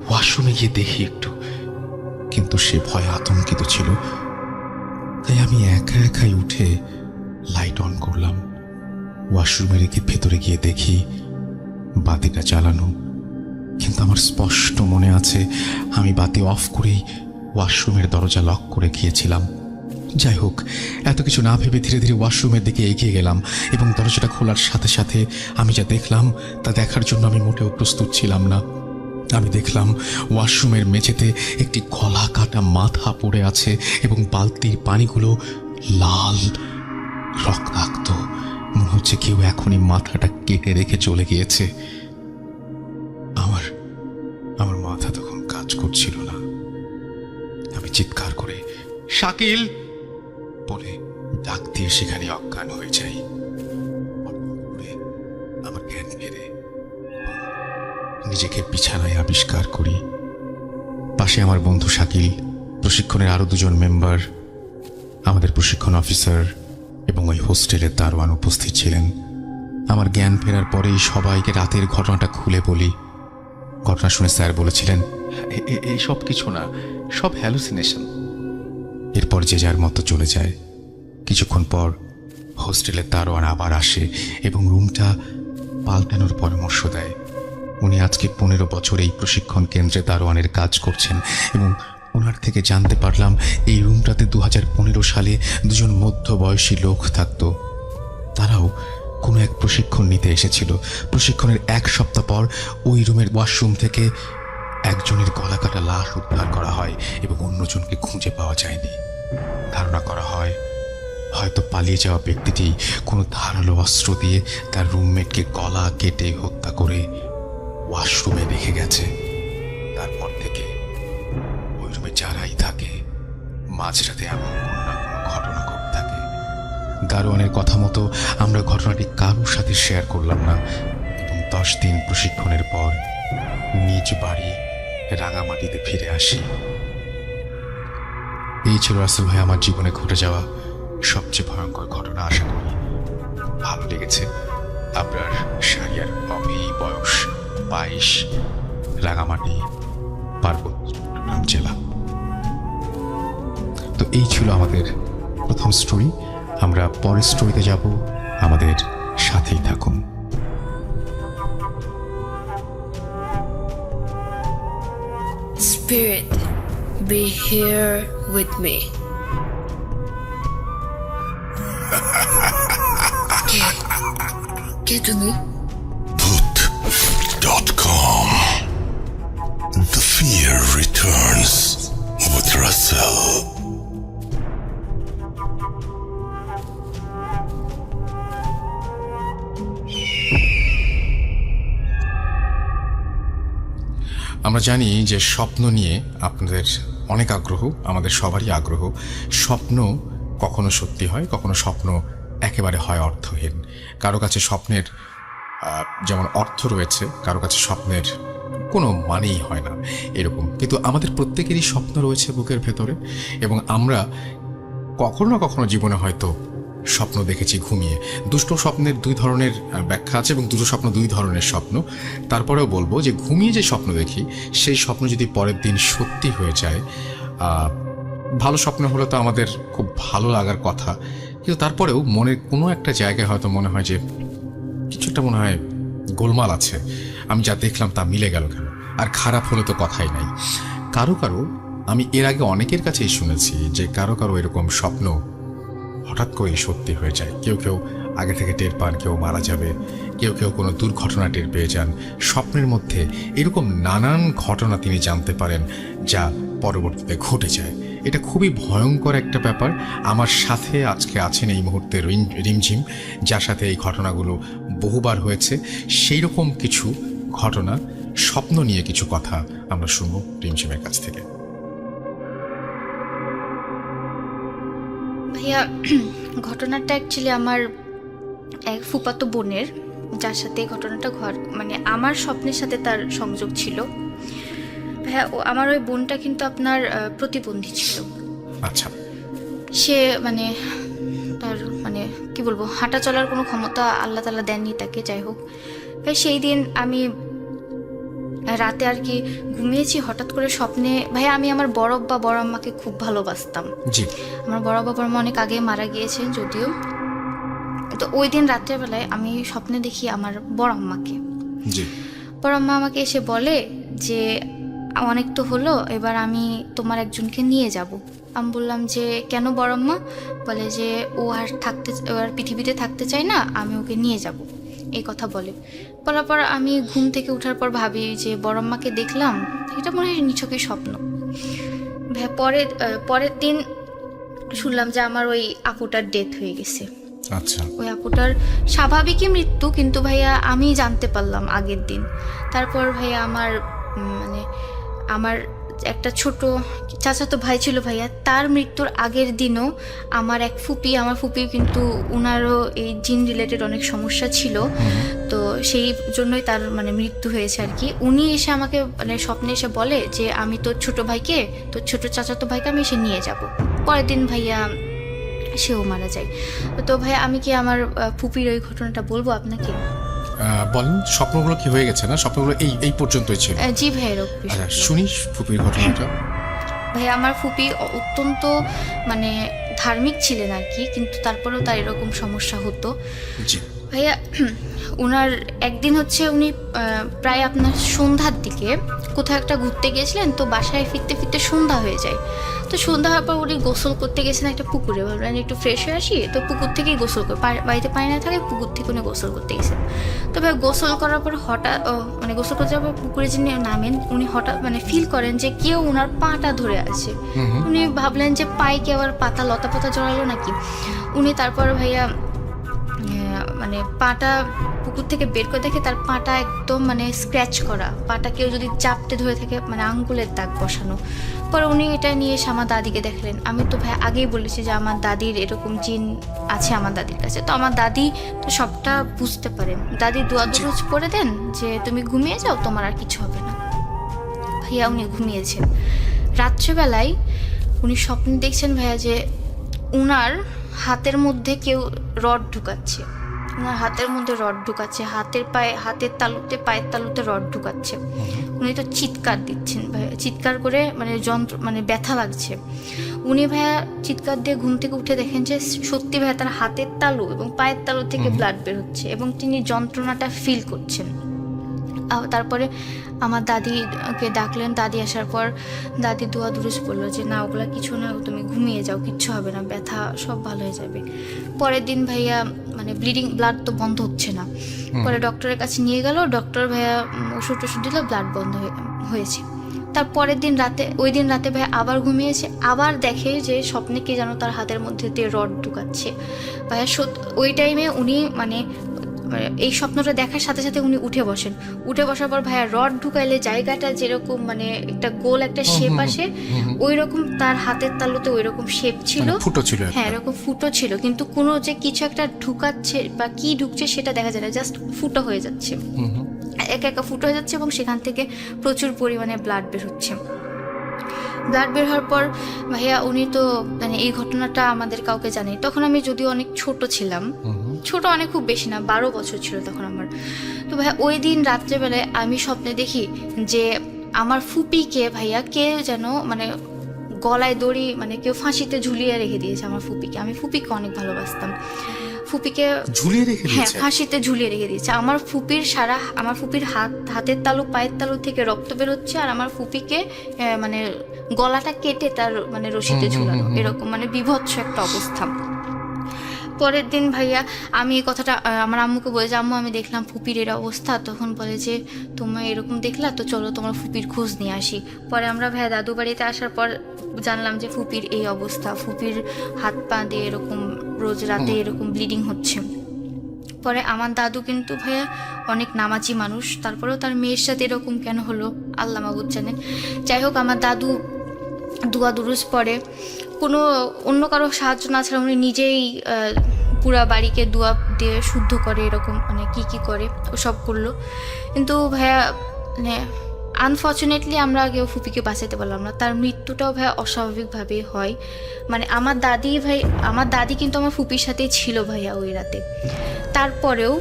ওয়াশরুমে গিয়ে দেখি একটু, কিন্তু সে ভয়ে আতঙ্কিত ছিল। তাই আমি একা একাই উঠে লাইট অন করলাম। ওয়াশরুমের ভেতরে গিয়ে দেখি বাতিটা জ্বালানো, কিন্তু আমার স্পষ্ট মনে আছে আমি বাতি অফ করেই ওয়াশরুমের দরজা লক করে গিয়েছিলাম। যাই হোক, এত কিছু না ভেবে ধীরে ধীরে ওয়াশরুমের দিকে এগিয়ে গেলাম এবং দরজাটা খোলার সাথে সাথে আমি যা দেখলাম তা দেখার জন্য আমি মোটেও প্রস্তুত ছিলাম না। আমি দেখলাম ওয়াশরুমের মেঝেতে একটি গলা কাটা মাথা পড়ে আছে এবং বালতির পানিগুলো লাল রক্তাক্ত। মনে হচ্ছে কেউ এখনই মাথাটা কেটে রেখে চলে গিয়েছে। আমার মাথা তখন কাজ করছিল না। আমি চিৎকার করে শাকিল! বলে ডাক দিয়ে সেখানে অজ্ঞান হয়ে যাই। আমার জ্ঞান ফেরে নিজেকে বিছানায় আবিষ্কার করি। পাশে আমার বন্ধু শাকিল, প্রশিক্ষণের আরো 2 জন মেম্বার, আমাদের প্রশিক্ষণ অফিসার এবং ওই হোস্টেলের দারোয়ান উপস্থিত ছিলেন। আমার জ্ঞান ফেরার পরেই সবাইকে রাতের ঘটনাটা খুলে বলি। ঘটনা শুনে স্যার বলেছিলেন, এই সব কিছু না, সব হ্যালুসিনেশন। এরপর যে যার মতো চলে যায়। কিছুক্ষণ পর হোস্টেলের দারোয়ান আবার আসে এবং রুমটা পাল্টানোর পরামর্শ দেয়। উনি আজকে 15 বছর এই প্রশিক্ষণ কেন্দ্রে দারোয়ানের কাজ করছেন এবং ওনার থেকে জানতে পারলাম এই রুমটাতে 2015 সালে 2 জন মধ্যবয়সী লোক থাকতো। তারাও কোনো এক প্রশিক্ষণ নিতে এসেছিল। প্রশিক্ষণের 1 সপ্তাহ পর ওই রুমের ওয়াশরুম থেকে একজনের গলা কাটা লাশ উদ্ধার করা হয় এবং অন্যজনকে খুঁজে পাওয়া যায়নি। ধারণা করা হয় হয়তো পালিয়ে যাওয়া ব্যক্তিটি কোনো ধারালো অস্ত্র দিয়ে তার রুমমেটকে গলা কেটে হত্যা করে ওয়াশরুমে রেখে গেছে। তারপর থেকে ওই রুমে যারাই থাকে মাঝরাতে এমন কোনো না কোনো ঘটনা ঘটে থাকে। দারোয়ানের কথা মতো আমরা ঘটনাটি কারোর সাথে শেয়ার করলাম না এবং 10 দিন প্রশিক্ষণের পর নিজ বাড়ি রাঙামাটিতে ফিরে আসি। এই ছিল রাসেল ভাই আমার জীবনে ঘটে যাওয়া সবচেয়ে ভয়ঙ্কর ঘটনা। আশা করি ভালো লেগেছে। আপনার শাহরিয়ার অভি, বয়স 22, রাঙামাটি, পার্বত্য চট্টগ্রাম জেলা। তো এই ছিল আমাদের প্রথম স্টোরি। আমরা পরের স্টোরিতে যাব, আমাদের সাথেই থাকুন। Spirit, be here with me. কে তুমি? Boot.com. The fear returns with Russell. আমরা জানি যে স্বপ্ন নিয়ে আপনাদের অনেক আগ্রহ, আমাদের সবারই আগ্রহ। স্বপ্ন কখনো সত্যি হয়, কখনো স্বপ্ন একেবারে হয় অর্থহীন। কারো কাছে স্বপ্নের যেমন অর্থ রয়েছে, কারো কাছে স্বপ্নের কোনো মানেই হয় না, এরকম। কিন্তু আমাদের প্রত্যেকেরই স্বপ্ন রয়েছে বুকের ভেতরে এবং আমরা কখনো না কখনো জীবনে হয়তো স্বপ্ন দেখেছি ঘুমিয়ে। দুটো স্বপ্নের 2 ধরনের ব্যাখ্যা আছে এবং দুটো স্বপ্ন 2 ধরনের স্বপ্ন। তারপরেও বলবো যে ঘুমিয়ে যে স্বপ্ন দেখি সেই স্বপ্ন যদি পরের দিন সত্যি হয়ে যায়, ভালো স্বপ্ন হলে তো আমাদের খুব ভালো লাগার কথা, কিন্তু তারপরেও মনের কোনো একটা জায়গায় হয়তো মনে হয় যে কিছু একটা মনে হয় গোলমাল আছে, আমি যা দেখলাম তা মিলে গেল কেন। আর খারাপ হলে তো কথাই নাই। কারো কারো, আমি এর আগে অনেকের কাছেই শুনেছি যে কারো কারো এরকম স্বপ্ন হঠাৎ করেই সত্যি হয়ে যায়। কেউ কেউ আগে থেকে টের পান কেউ মারা যাবে, কেউ কেউ কোনো দুর্ঘটনা টের পেয়ে যান। স্বপ্নের মধ্যে এরকম নানান ঘটনা তিনি জানতে পারেন যা পরবর্তীতে ঘটে যায়। এটা খুবই ভয়ঙ্কর একটা ব্যাপার। আমার সাথে আজকে আছেন এই মুহূর্তে রিমঝিম, যার সাথে এই ঘটনাগুলো বহুবার হয়েছে। সেই রকম কিছু ঘটনা, স্বপ্ন নিয়ে কিছু কথা আমরা শুনবো রিমঝিমের কাছ থেকে। ভাইয়া, ঘটনাটা অ্যাকচুয়ালি আমার এক ফুফাতো বোনের, যার সাথে এই ঘটনাটা মানে আমার স্বপ্নের সাথে তার সংযোগ ছিল। ভাইয়া, আমার ওই বোনটা কিন্তু আপনার প্রতিবন্ধী ছিল। আচ্ছা। সে মানে তার মানে কি বলবো, হাঁটা চলার কোনো ক্ষমতা আল্লাহ তাআলা দেননি তাকে। যাই হোক ভাই, সেই দিন আমি রাতে আর কি ঘুমিয়েছি, হঠাৎ করে স্বপ্নে, ভাইয়া আমি আমার বড় আব্বা বড় আম্মাকে খুব ভালোবাসতাম। জি। আমার বড় আব্বা বড় আম্মা অনেক আগে মারা গিয়েছেন যদিও। তো ওই দিন রাত্রেবেলায় আমি স্বপ্নে দেখি আমার বড় আম্মাকে। জি। বড়ম্মা আমাকে এসে বলে যে অনেক তো হলো, এবার আমি তোমার একজনকে নিয়ে যাব। আমি বললাম যে কেন বড়ম্মা? বলে যে ও আর পৃথিবীতে থাকতে চায় না, আমি ওকে নিয়ে যাব, এই কথা বলে। বলার পর আমি ঘুম থেকে ওঠার পর ভাবি যে বড়ম্মাকে দেখলাম, এটা মনে হয় নিছকই স্বপ্ন। পরের দিন শুনলাম যে আমার ওই আপুটার ডেথ হয়ে গেছে। আচ্ছা, ওই আপুটার স্বাভাবিকই মৃত্যু, কিন্তু ভাইয়া আমি জানতে পারলাম আগের দিন। তারপর ভাইয়া আমার একটা ছোট চাচাতো ভাই ছিল ভাইয়া, তার মৃত্যুর আগের দিনও আমার ফুপি কিন্তু উনারও এই জিন রিলেটেড অনেক সমস্যা ছিল, তো সেই জন্যই তার মৃত্যু হয়েছে আর কি। উনি এসে আমাকে স্বপ্নে এসে বলে যে আমি তোর ছোট চাচাতো ভাইকে আমি এসে নিয়ে যাব। পরের দিন ভাইয়া সেও মারা যায়। তো ভাইয়া আমি কি আমার ফুপির ওই ঘটনাটা বলবো আপনাকে? বলেন, স্বপ্নগুলো কি হয়ে গেছে না? স্বপ্নগুলো এই পর্যন্তই ছিল? জি ভাইয়া, আচ্ছা, শুনি ফুপির ঘটনাটা। ভাইয়া আমার ফুপি অত্যন্ত ধার্মিক ছিলেন আর কি, কিন্তু তারপরেও তার এরকম সমস্যা হতো। জি ভাইয়া, ওনার একদিন হচ্ছে উনি প্রায় আপনার সন্ধ্যার দিকে কোথাও একটা ঘুরতে গিয়েছিলেন, তো বাসায় ফিরতে ফিরতে সন্ধ্যা হয়ে যায়। তো সন্ধ্যা হওয়ার পর উনি গোসল করতে গেছেন একটা পুকুরে, ভাবলেন একটু ফ্রেশ হয়ে আসি, তো পুকুর থেকেই গোসল করে, বাড়িতে পানি না থাকে পুকুর থেকে উনি গোসল করতে গেছেন। তো ভাই গোসল করার পর হঠাৎ গোসল করতে যাওয়ার পর পুকুরে যিনি নামেন, উনি হঠাৎ ফিল করেন যে কেউ ওনার পাটা ধরে আছে। উনি ভাবলেন যে পায়ে কি আবার লতা পাতা জড়ালো নাকি। উনি তারপর ভাইয়া পাটা পুকুর থেকে বের করে দেখে তার পাটা একদম স্ক্র্যাচ করা, পাটা কেউ যদি চাপটে ধরে থাকে, আঙ্গুলের দাগ বসানো। পরে উনি এটা নিয়ে এসে আমার দাদিকে দেখলেন। আমি তো ভাই আগেই বলেছি যে আমার দাদির এরকম জিন আছে আমার দাদির কাছে, তো আমার দাদি তো সবটা বুঝতে পারেন। দাদি দোয়া দুরুজ করে দেন যে তুমি ঘুমিয়ে যাও, তোমার আর কিছু হবে না। ভাইয়া উনি ঘুমিয়েছেন। রাত্রেবেলায় উনি স্বপ্নে দেখছেন ভাইয়া যে উনার হাতের মধ্যে কেউ রড ঢুকাচ্ছে, ওনার হাতের মধ্যে রড ঢুকাচ্ছে, হাতের তালুতে পায়ের তালুতে রড ঢুকাচ্ছে। উনি তো চিৎকার দিচ্ছেন ভাইয়া, চিৎকার করে যন্ত্র ব্যথা লাগছে। উনি ভাইয়া চিৎকার দিয়ে ঘুম থেকে উঠে দেখেন যে সত্যি ভাইয়া তার হাতের তালু এবং পায়ের তালু থেকে ব্লাড বের হচ্ছে এবং তিনি যন্ত্রণাটা ফিল করছেন। তারপরে আমার দাদিকে ডাকলেন। দাদি আসার পর দাদি দোয়া দুরুজ বললো যে না, ওগুলা কিছু না, তুমি ঘুমিয়ে যাও, কিচ্ছু হবে না, ব্যথা সব ভালো হয়ে যাবে। পরের দিন ভাইয়া ব্লাড তো বন্ধ হচ্ছে না। পরে ডক্টরের কাছে নিয়ে গেল, ডক্টর ভাইয়া ওষুধ দিল, ব্লাড বন্ধ হয়েছে। তারপরের দিন ওই দিন রাতে ভাইয়া আবার ঘুমিয়েছে, আবার দেখে যে স্বপ্নে কে যেন তার হাতের মধ্যে দিয়ে রড ঢুকাচ্ছে। ভাইয়া ওই টাইমে উনি এই স্বপ্নটা দেখার সাথে সাথে উনি উঠে বসার পর ভাইয়া রড ঢুকাইলে জায়গাটা যেরকম একটা গোল একটা শেপ আসে, ওই রকম তার হাতের তালুতে ওই রকম শেপ ছিল, ফুটো ছিল। হ্যাঁ, এরকম ফুটো ছিল, কিন্তু কোনো যে কিছু একটা ঢুকাচ্ছে বা কি ঢুকছে সেটা দেখা যায় না, জাস্ট ফুটো হয়ে যাচ্ছে, একা ফুটো হয়ে যাচ্ছে এবং সেখান থেকে প্রচুর পরিমাণে ব্লাড বের হচ্ছে। ব্লাড বের হওয়ার পর ভাইয়া উনি তো এই ঘটনাটা আমাদের কাউকে জানেনি। তখন আমি যদিও অনেক ছোট ছিলাম, অনেক খুব বেশি না, 12 বছর ছিল তখন আমার। তো ভাইয়া ওই দিন রাত্রেবেলায় আমি স্বপ্নে দেখি যে আমার ফুপিকে ভাইয়া কেউ যেন গলায় দড়ি কেউ ফাঁসিতে ঝুলিয়ে রেখে দিয়েছে আমার ফুপিকে। আমি ফুপিকে অনেক ভালোবাসতাম। ফুপিকে ঝুলিয়ে রেখে দিয়েছে? হ্যাঁ, ফাঁসিতে ঝুলিয়ে রেখে দিয়েছে। আমার ফুপির হাতের তালু পায়ের তালু থেকে রক্ত বের হচ্ছে, আর আমার ফুপিকে গলাটা কেটে তার রশিতে ঝুলানো, এরকম বিভৎস একটা অবস্থা। পরের দিন ভাইয়া আমি এই কথাটা আমার আম্মুকে বলে যে আম্মু আমি দেখলাম ফুপির এর অবস্থা। তখন বলে যে তোমরা এরকম দেখলা, তো চলো তোমার ফুপির খোঁজ নিয়ে আসি। পরে আমরা ভাইয়া দাদু বাড়িতে আসার পর জানলাম যে ফুপির এই অবস্থা, ফুপির হাত পা দিয়ে এরকম রোজ রাতে এরকম ব্লিডিং হচ্ছে। পরে আমার দাদু কিন্তু ভাইয়া অনেক নামাজি মানুষ, তারপরেও তার মেয়ের সাথে এরকম কেন হলো আল্লাহ মাবুদ জানেন। যাই হোক, আমার দাদু দোয়া দুরুজ পড়ে, কোনো অন্য কারো সাহায্য না ছাড়া উনি নিজেই পুরা বাড়িকে দোয়া দিয়ে শুদ্ধ করে, এরকম কি করে ওসব করলো। কিন্তু ভাইয়া আনফর্চুনেটলি আমরা কেউ ফুপিকে বাঁচাতে পারলাম না। তার মৃত্যুটাও ভাইয়া অস্বাভাবিকভাবেই হয়। আমার দাদি কিন্তু আমার ফুপির সাথেই ছিল ভাইয়া ওই রাতে। তারপরেও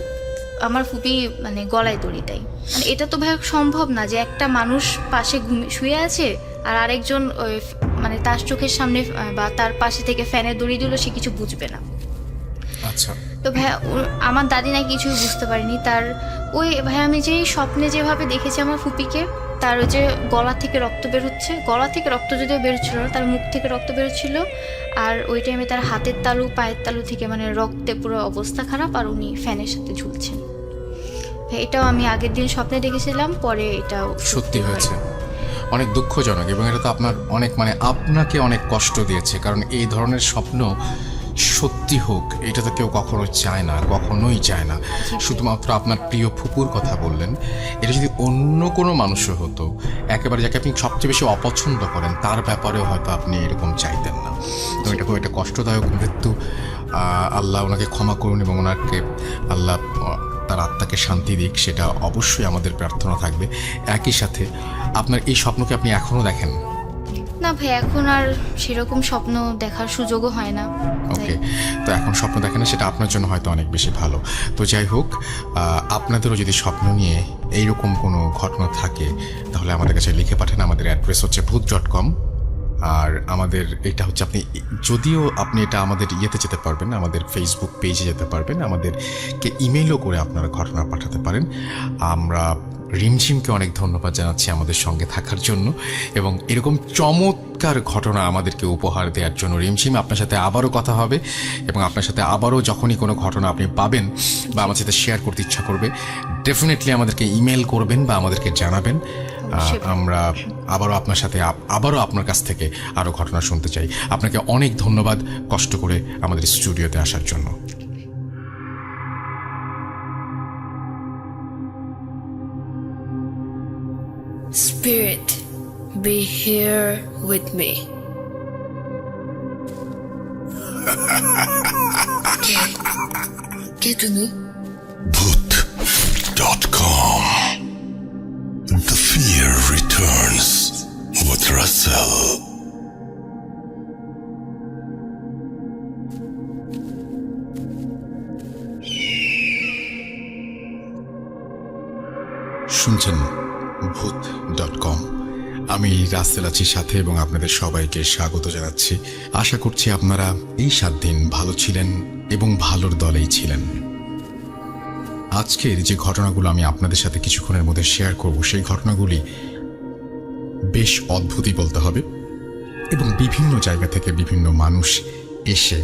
আমার ফুপি গলায় দড়ি দেয়। এটা তো ভাইয়া সম্ভব না যে একটা মানুষ পাশে শুয়ে আছে আর আরেকজন তার চোখের সামনে বা তার পাশে থেকে ফ্যানের দড়ি দিল, সে কিছু বুঝবে না। আচ্ছা। তো তো ভাইয়া আমার দাদি না কিছুই বুঝতে পারেনি। তার ওই ভাইয়া আমি যেই স্বপ্নে যেভাবে দেখেছি আমার ফুপিকে, তার ওই যে গলা থেকে রক্ত বের হচ্ছে, গলা থেকে রক্ত যদিও বেরোচ্ছিল না, তার মুখ থেকে রক্ত বেরোচ্ছিল, আর ওই টাইমে তার হাতের তালু পায়ের তালু থেকে মানে রক্তে পুরো অবস্থা খারাপ, আর উনি ফ্যানের সাথে ঝুলছেন। এটাও আমি আগের দিন স্বপ্নে দেখেছিলাম, পরে এটাও সত্যি হয়েছে। অনেক দুঃখজনক, এবং এটা তো আপনার অনেক মানে আপনাকে অনেক কষ্ট দিয়েছে, কারণ এই ধরনের স্বপ্ন সত্যি হোক এটা তো কেউ কখনো চায় না, কখনোই চায় না। শুধুমাত্র আপনার প্রিয় ফুপুর কথা বললেন, এটা যদি অন্য কোনো মানুষও হতো, একেবারে যাকে আপনি সবচেয়ে বেশি অপছন্দ করেন, তার ব্যাপারেও হয়তো আপনি এরকম চাইতেন না। তো এটা খুব একটা কষ্টদায়ক মৃত্যু। আল্লাহ ওনাকে ক্ষমা করুন এবং ওনাকে আল্লাহ তার আত্মাকে শান্তি দিক, সেটা অবশ্যই আমাদের প্রার্থনা থাকবে। একই সাথে আপনার এই স্বপ্নকে আপনি এখনও দেখেন? না ভাই, এখন আর সেরকম স্বপ্ন দেখার সুযোগও হয় না। ওকে, তো এখন স্বপ্ন দেখেন না, সেটা আপনার জন্য হয়তো অনেক বেশি ভালো। তো যাই হোক, আপনাদেরও যদি স্বপ্ন নিয়ে এইরকম কোনো ঘটনা থাকে তাহলে আমাদের কাছে লিখে পাঠান। আমাদের অ্যাড্রেস হচ্ছে bhuth.com, আর আমাদের এটা হচ্ছে যদিও আপনি এটা আমাদের ইয়েতে যেতে পারবেন, আমাদের ফেসবুক পেজে যেতে পারবেন, আমাদেরকে ইমেলও করে আপনারা ঘটনা পাঠাতে পারেন। আমরা রিমঝিমকে অনেক ধন্যবাদ জানাচ্ছি আমাদের সঙ্গে থাকার জন্য এবং এরকম চমৎকার ঘটনা আমাদেরকে উপহার দেওয়ার জন্য। রিমঝিম, আপনার সাথে আবারও কথা হবে এবং আপনার সাথে আবারও যখনই কোনো ঘটনা আপনি পাবেন বা আমার সাথে শেয়ার করতে ইচ্ছা করবে, ডেফিনেটলি আমাদেরকে ইমেল করবেন বা আমাদেরকে জানাবেন। আমরা আবারও আপনার সাথে আবারও আপনার কাছ থেকে আরও ঘটনা শুনতে চাই। আপনাকে অনেক ধন্যবাদ কষ্ট করে আমাদের স্টুডিওতে আসার জন্য। Spirit, be here with me. কে তুমি? Bhuth.com. The fear returns with Russell. শুনছেন bhuth.com। আমি রাসেল আছি সাথে এবং আপনাদের সবাইকে স্বাগত জানাচ্ছি। আশা করছি আপনারা এই 7 দিন ভালো ছিলেন এবং ভালোর দলেই ছিলেন। আজকের যে ঘটনাগুলো আমি আপনাদের সাথে কিছুক্ষণের মধ্যে শেয়ার করব, সেই ঘটনাগুলি বেশ অদ্ভুতই বলতে হবে এবং বিভিন্ন জায়গা থেকে বিভিন্ন মানুষ এসে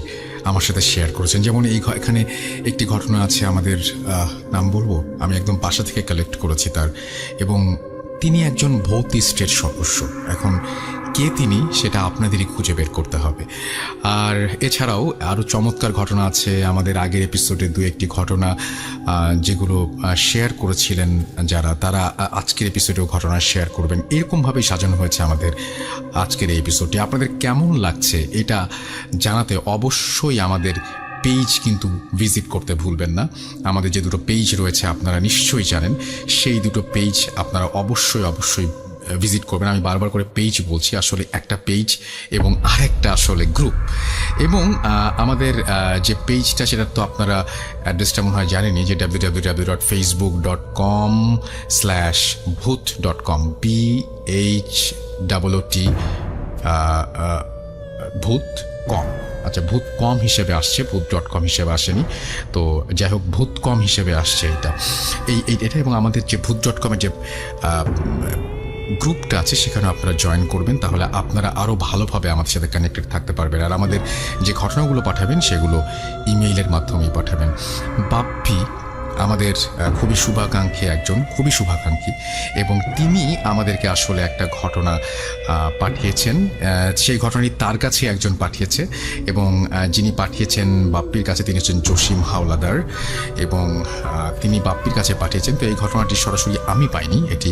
আমার সাথে শেয়ার করেছেন। যেমন এখানে একটি ঘটনা আছে, আমাদের নাম বলবো, আমি একদম বাসা থেকে কালেক্ট করেছি তার, এবং তিনি একজন ভৌতিস্টের সদস্য। এখন কে তিনি সেটা আপনাদেরই খুঁজে বের করতে হবে। আর এছাড়াও আরও চমৎকার ঘটনা আছে আমাদের আগের এপিসোডে, 2-1টি ঘটনা যেগুলো শেয়ার করেছিলেন যারা, তারা আজকের এপিসোডেও ঘটনা শেয়ার করবেন। এরকমভাবেই সাজানো হয়েছে আমাদের আজকের এই এপিসোডটি। আপনাদের কেমন লাগছে এটা জানাতে অবশ্যই আমাদের পেজ কিন্তু ভিজিট করতে ভুলবেন না। আমাদের যে 2টো পেজ রয়েছে আপনারা নিশ্চয়ই জানেন, সেই 2টো পেজ আপনারা অবশ্যই ভিজিট করবেন। আমি বারবার করে পেজ বলছি, আসলে একটা পেজ এবং আরেকটা আসলে গ্রুপ। এবং আমাদের যে পেজটা সেটা তো আপনারা অ্যাড্রেসটা মনে হয় জানেনই, যে www.facebook.com/bhuth.com, BHOOT bhuth.com। আচ্ছা, bhuth.com হিসেবে আসছে, bhuth.com হিসেবে আসেনি। তো যাই হোক, bhuth.com হিসেবে আসছে এটা। এবং আমাদের যে bhuth.com-এর যে গ্রুপটা আছে সেখানে আপনারা জয়েন করবেন, তাহলে আপনারা আরও ভালোভাবে আমাদের সাথে কানেক্টেড থাকতে পারবেন। আর আমাদের যে ঘটনাগুলো পাঠাবেন সেগুলো ইমেইলের মাধ্যমেই পাঠাবেন। বাপ্পি আমাদের খুবই শুভাকাঙ্ক্ষী এবং তিনি আমাদেরকে আসলে একটা ঘটনা পাঠিয়েছেন। সেই ঘটনাটি তার কাছে একজন পাঠিয়েছে এবং যিনি পাঠিয়েছেন বাপ্পির কাছে, তিনি হচ্ছেন জসিম হাওলাদার এবং তিনি বাপ্পির কাছে পাঠিয়েছেন। তো এই ঘটনাটি সরাসরি আমি পাইনি, এটি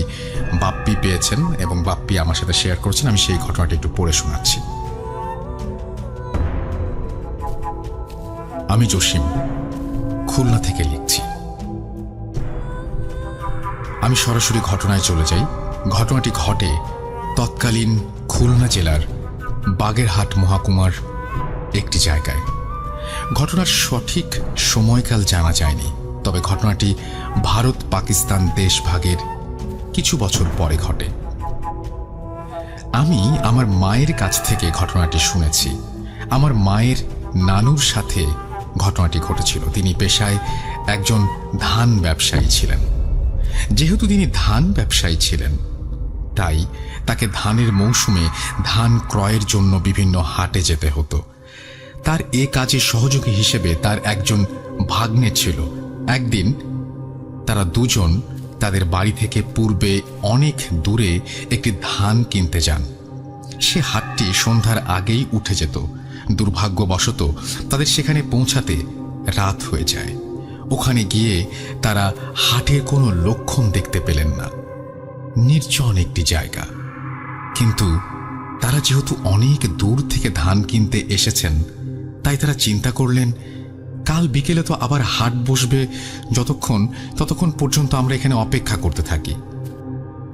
বাপ্পি পেয়েছেন এবং বাপ্পি আমার সাথে শেয়ার করেছেন। আমি সেই ঘটনাটি একটু পড়ে শোনাচ্ছি। আমি জসিম, খুলনা থেকে লিখছি। আমি সরাসরি ঘটনায় চলে যাই। ঘটনাটি ঘটে তৎকালীন খুলনা জেলার বাগেরহাট মহকুমার একটি জায়গায়। ঘটনার সঠিক সময়কাল জানা যায়নি, তবে ঘটনাটি ভারত পাকিস্তান দেশভাগের কিছু বছর পরে ঘটে। আমি আমার মায়ের কাছ থেকে ঘটনাটি শুনেছি। আমার মায়ের নানুর সাথে ঘটনাটি ঘটেছিল। তিনি পেশায় একজন ধান ব্যবসায়ী ছিলেন। যেহেতু তিনি ধান ব্যবসায়ী ছিলেন, তাই তাকে ধানের মৌসুমে ধান ক্রয়ের জন্য বিভিন্ন হাটে যেতে হতো। তার এ কাজে সহযোগী হিসেবে তার একজন ভাগ্নে ছিল। একদিন তারা দুজন তাদের বাড়ি থেকে পূর্বে অনেক দূরে একটি ধান কিনতে যান। সে হাটটি সন্ধ্যার আগেই উঠে যেত। দুর্ভাগ্যবশত তাদের সেখানে পৌঁছাতে রাত হয়ে যায়। ওখানে গিয়ে তারা হাটের কোনো লক্ষণ দেখতে পেলেন না। নির্জন একটি জায়গা, কিন্তু তারা যেহেতু অনেক দূর থেকে ধান কিনতে এসেছেন, তাই তারা চিন্তা করলেন, কাল বিকেলে তো আবার হাট বসবে, ততক্ষণ পর্যন্ত আমরা এখানে অপেক্ষা করতে থাকি।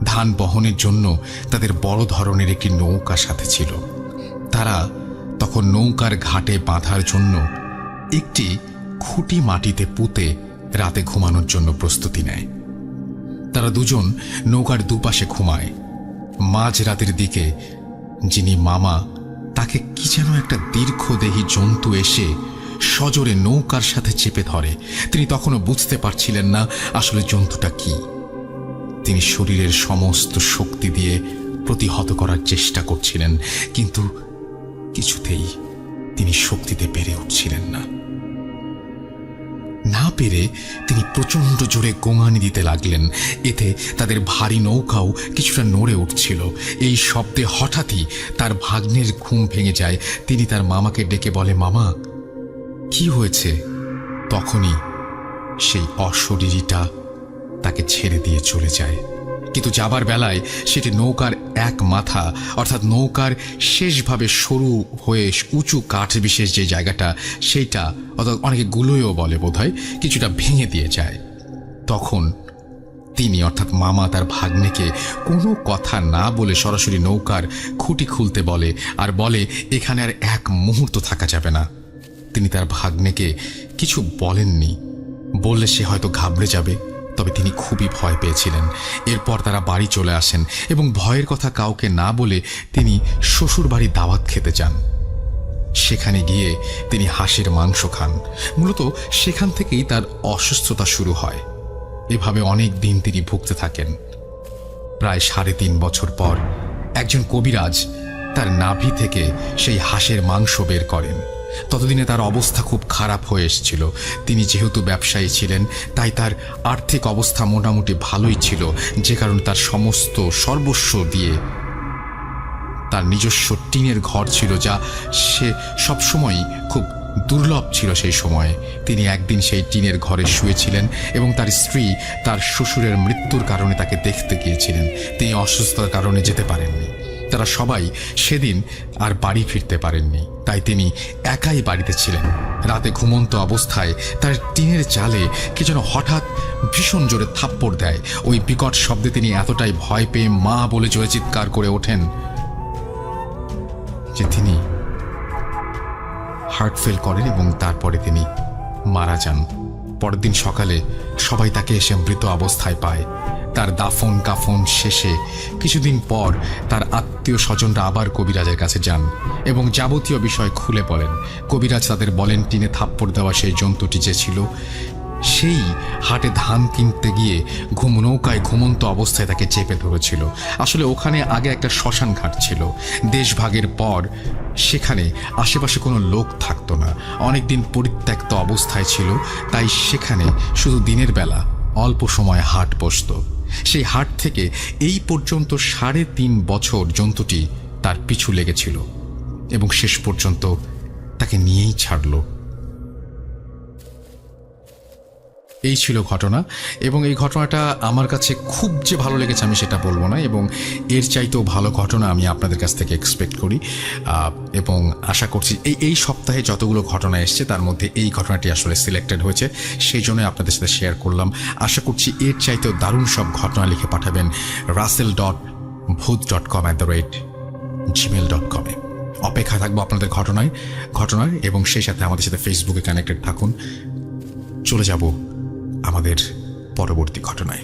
ধান বহনের জন্য তাদের বড় ধরনের একটি নৌকা সাথে ছিল। তারা তখন নৌকার ঘাটে বাঁধার জন্য একটি খুঁটি মাটিতে পুঁতে রাতে ঘুমানোর জন্য প্রস্তুতি নেয়। তারা দুজন নৌকার দুপাশে ঘুমায়। মাঝরাতের দিকে যিনি মামা, তাকে কি যেন একটা দীর্ঘদেহী জন্তু এসে সজোরে নৌকার সাথে চেপে ধরে। তিনি তখনও বুঝতে পারছিলেন না আসলে জন্তুটা কি। তিনি শরীরের সমস্ত শক্তি দিয়ে প্রতিহত করার চেষ্টা করছিলেন, কিন্তু কিছুতেই তিনি শক্তিতে পেরে উঠছিলেন না। না পেরে তিনি প্রচণ্ড জোরে গোঙানি দিতে লাগলেন। এতে তাদের ভারী নৌকাও কিছুটা নড়ে উঠছিল। এই শব্দে হঠাৎই তার ভাগ্নের ঘুম ভেঙে যায়। তিনি তার মামাকে ডেকে বলে, মামা, কি হয়েছে? তখনই সেই অশরীরীটা তাকে ছেড়ে দিয়ে চলে যায়। কিন্তু যাবার বেলায় সেটি নৌকার এক মাথা, অর্থাৎ নৌকার শেষভাবে সরু হয়ে উঁচু কাঠ বিশেষ যে জায়গাটা, সেইটা, অর্থাৎ অনেকে গুলোয়ও বলে বোধহয়, কিছুটা ভেঙে দিয়ে যায়। তখন তিনি অর্থাৎ মামা তার ভাগ্নেকে কোনো কথা না বলে সরাসরি নৌকার খুঁটি খুলতে বলে, আর বলে এখানে আর এক মুহূর্ত থাকা যাবে না। তিনি তার ভাগ্নেকে কিছু বলেননি, বললে সে হয়তো ঘাবড়ে যাবে, তবে তিনি খুবই ভয় পেয়েছিলেন। এরপর তারা বাড়ি চলে আসেন এবং ভয়ের কথা কাউকে না বলে তিনি শ্বশুর বাড়ি দাওয়াত খেতে যান। সেখানে গিয়ে তিনি হাঁসের মাংস খান। মূলত সেখান থেকেই তার অসুস্থতা শুরু হয়। এভাবে অনেক দিন তিনি ভুগতে থাকেন। প্রায় 3.5 বছর পর একজন কবিরাজ তার নাভি থেকে সেই হাঁসের মাংস বের করেন। ততদিনে তার অবস্থা খুব খারাপ হয়ে এসেছিল। তিনি যেহেতু ব্যবসায়ী ছিলেন, তাই তার আর্থিক অবস্থা মোটামুটি ভালোই ছিল, যে কারণে তার সমস্ত সর্বস্ব দিয়ে তার নিজস্ব টিনের ঘর ছিল, যা সে সবসময়ই খুব দুর্লভ ছিল সেই সময়ে। তিনি একদিন সেই টিনের ঘরে শুয়েছিলেন এবং তার স্ত্রী তার শ্বশুরের মৃত্যুর কারণে তাকে দেখতে গিয়েছিলেন। তিনি অসুস্থতার কারণে যেতে পারেননি। তারা সবাই সেদিন আর বাড়ি ফিরতে পারেননি, তাই তিনি একাই বাড়িতে ছিলেন। রাতে ঘুমন্ত অবস্থায় তার টিনের চালে কে যেন হঠাৎ ভীষণ জোরে থাপ্পড় দেয়। ওই বিকট শব্দে তিনি এতটাই ভয় পেয়ে মা বলে জোরে চিৎকার করে ওঠেন যে তিনি হার্ট ফেল করেন এবং তারপরে তিনি মারা যান। পরের দিন সকালে সবাই তাকে এসে মৃত অবস্থায় পায়। তার দাফন কাফন শেষে কিছুদিন পর তার আত্মীয় স্বজনরা আবার কবিরাজের কাছে যান এবং যাবতীয় বিষয় খুলে বলেন। কবিরাজ তাদের বলেন, টিনে থাপ্পড় দেওয়া সেই জন্তুটি যে ছিল, সেই হাটে ধান কিনতে গিয়ে নৌকায় ঘুমন্ত অবস্থায় তাকে চেপে ধরেছিল। আসলে ওখানে আগে একটা শ্মশান ঘাট ছিল। দেশভাগের পর সেখানে আশেপাশে কোনো লোক থাকতো না, অনেকদিন পরিত্যক্ত অবস্থায় ছিল, তাই সেখানে শুধু দিনের বেলা অল্প সময় হাট বসত। সেই হাট থেকে এই পর্যন্ত 3.5 বছর জন্তুটি তার পিছু লেগেছিল এবং শেষ পর্যন্ত তাকে নিয়েই ছাড়ল। এই ছিল ঘটনা, এবং এই ঘটনাটা আমার কাছে খুব যে ভালো লেগেছে আমি সেটা বলবো না, এবং এর চাইতেও ভালো ঘটনা আমি আপনাদের কাছ থেকে এক্সপেক্ট করি এবং আশা করছি এই সপ্তাহে যতগুলো ঘটনা এসছে তার মধ্যে এই ঘটনাটি আসলে সিলেক্টেড হয়েছে, সেই জন্য আপনাদের সাথে শেয়ার করলাম। আশা করছি এর চাইতেও দারুণ সব ঘটনা লিখে পাঠাবেন russell.bhoot.com@gmail.com অপেক্ষা থাকবো আপনাদের ঘটনার, এবং সেই সাথে আমাদের সাথে ফেসবুকে কানেক্টেড থাকুন। চলে যাব আমাদের পরবর্তী ঘটনায়।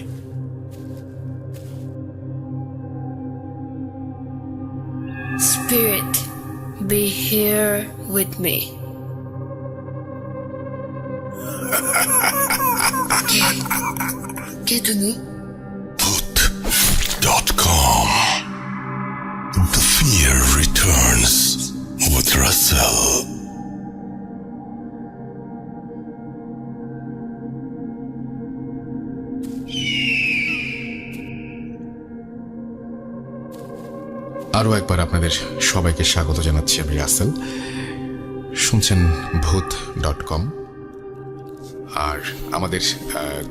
Spirit, be here with me. কে তুমি? Bhoot.com. The fear returns with Russell. আরও একবার আপনাদের সবাইকে স্বাগত জানাচ্ছি। আমি রাসেল, শুনছেন ভূত.com। আর আমাদের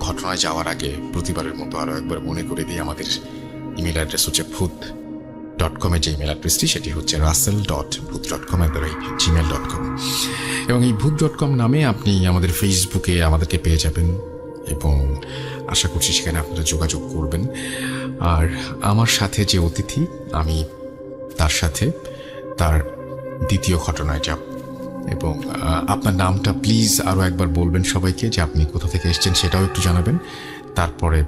ঘটনায় যাওয়ার আগে প্রতিবারের মতো আরও একবার মনে করে দিই, আমাদের ইমেল অ্যাড্রেস হচ্ছে ভূত.com-এর যে ইমেল অ্যাড্রেসটি সেটি হচ্ছে russell.booth.com@gmail.com। এবং এই ভূত.com নামে আপনি আমাদের ফেসবুকে আমাদেরকে পেয়ে যাবেন এবং আশা করছি সেখানে আপনারা যোগাযোগ করবেন। আর আমার সাথে যে অতিথি, আমি তার সাথে তার দ্বিতীয় ঘটনায় যাব। এবং আপনার নামটা প্লিজ আরও একবার বলবেন সবাইকে, যে আপনি কোথা থেকে এসেছেন সেটাও একটু জানাবেন, তারপরে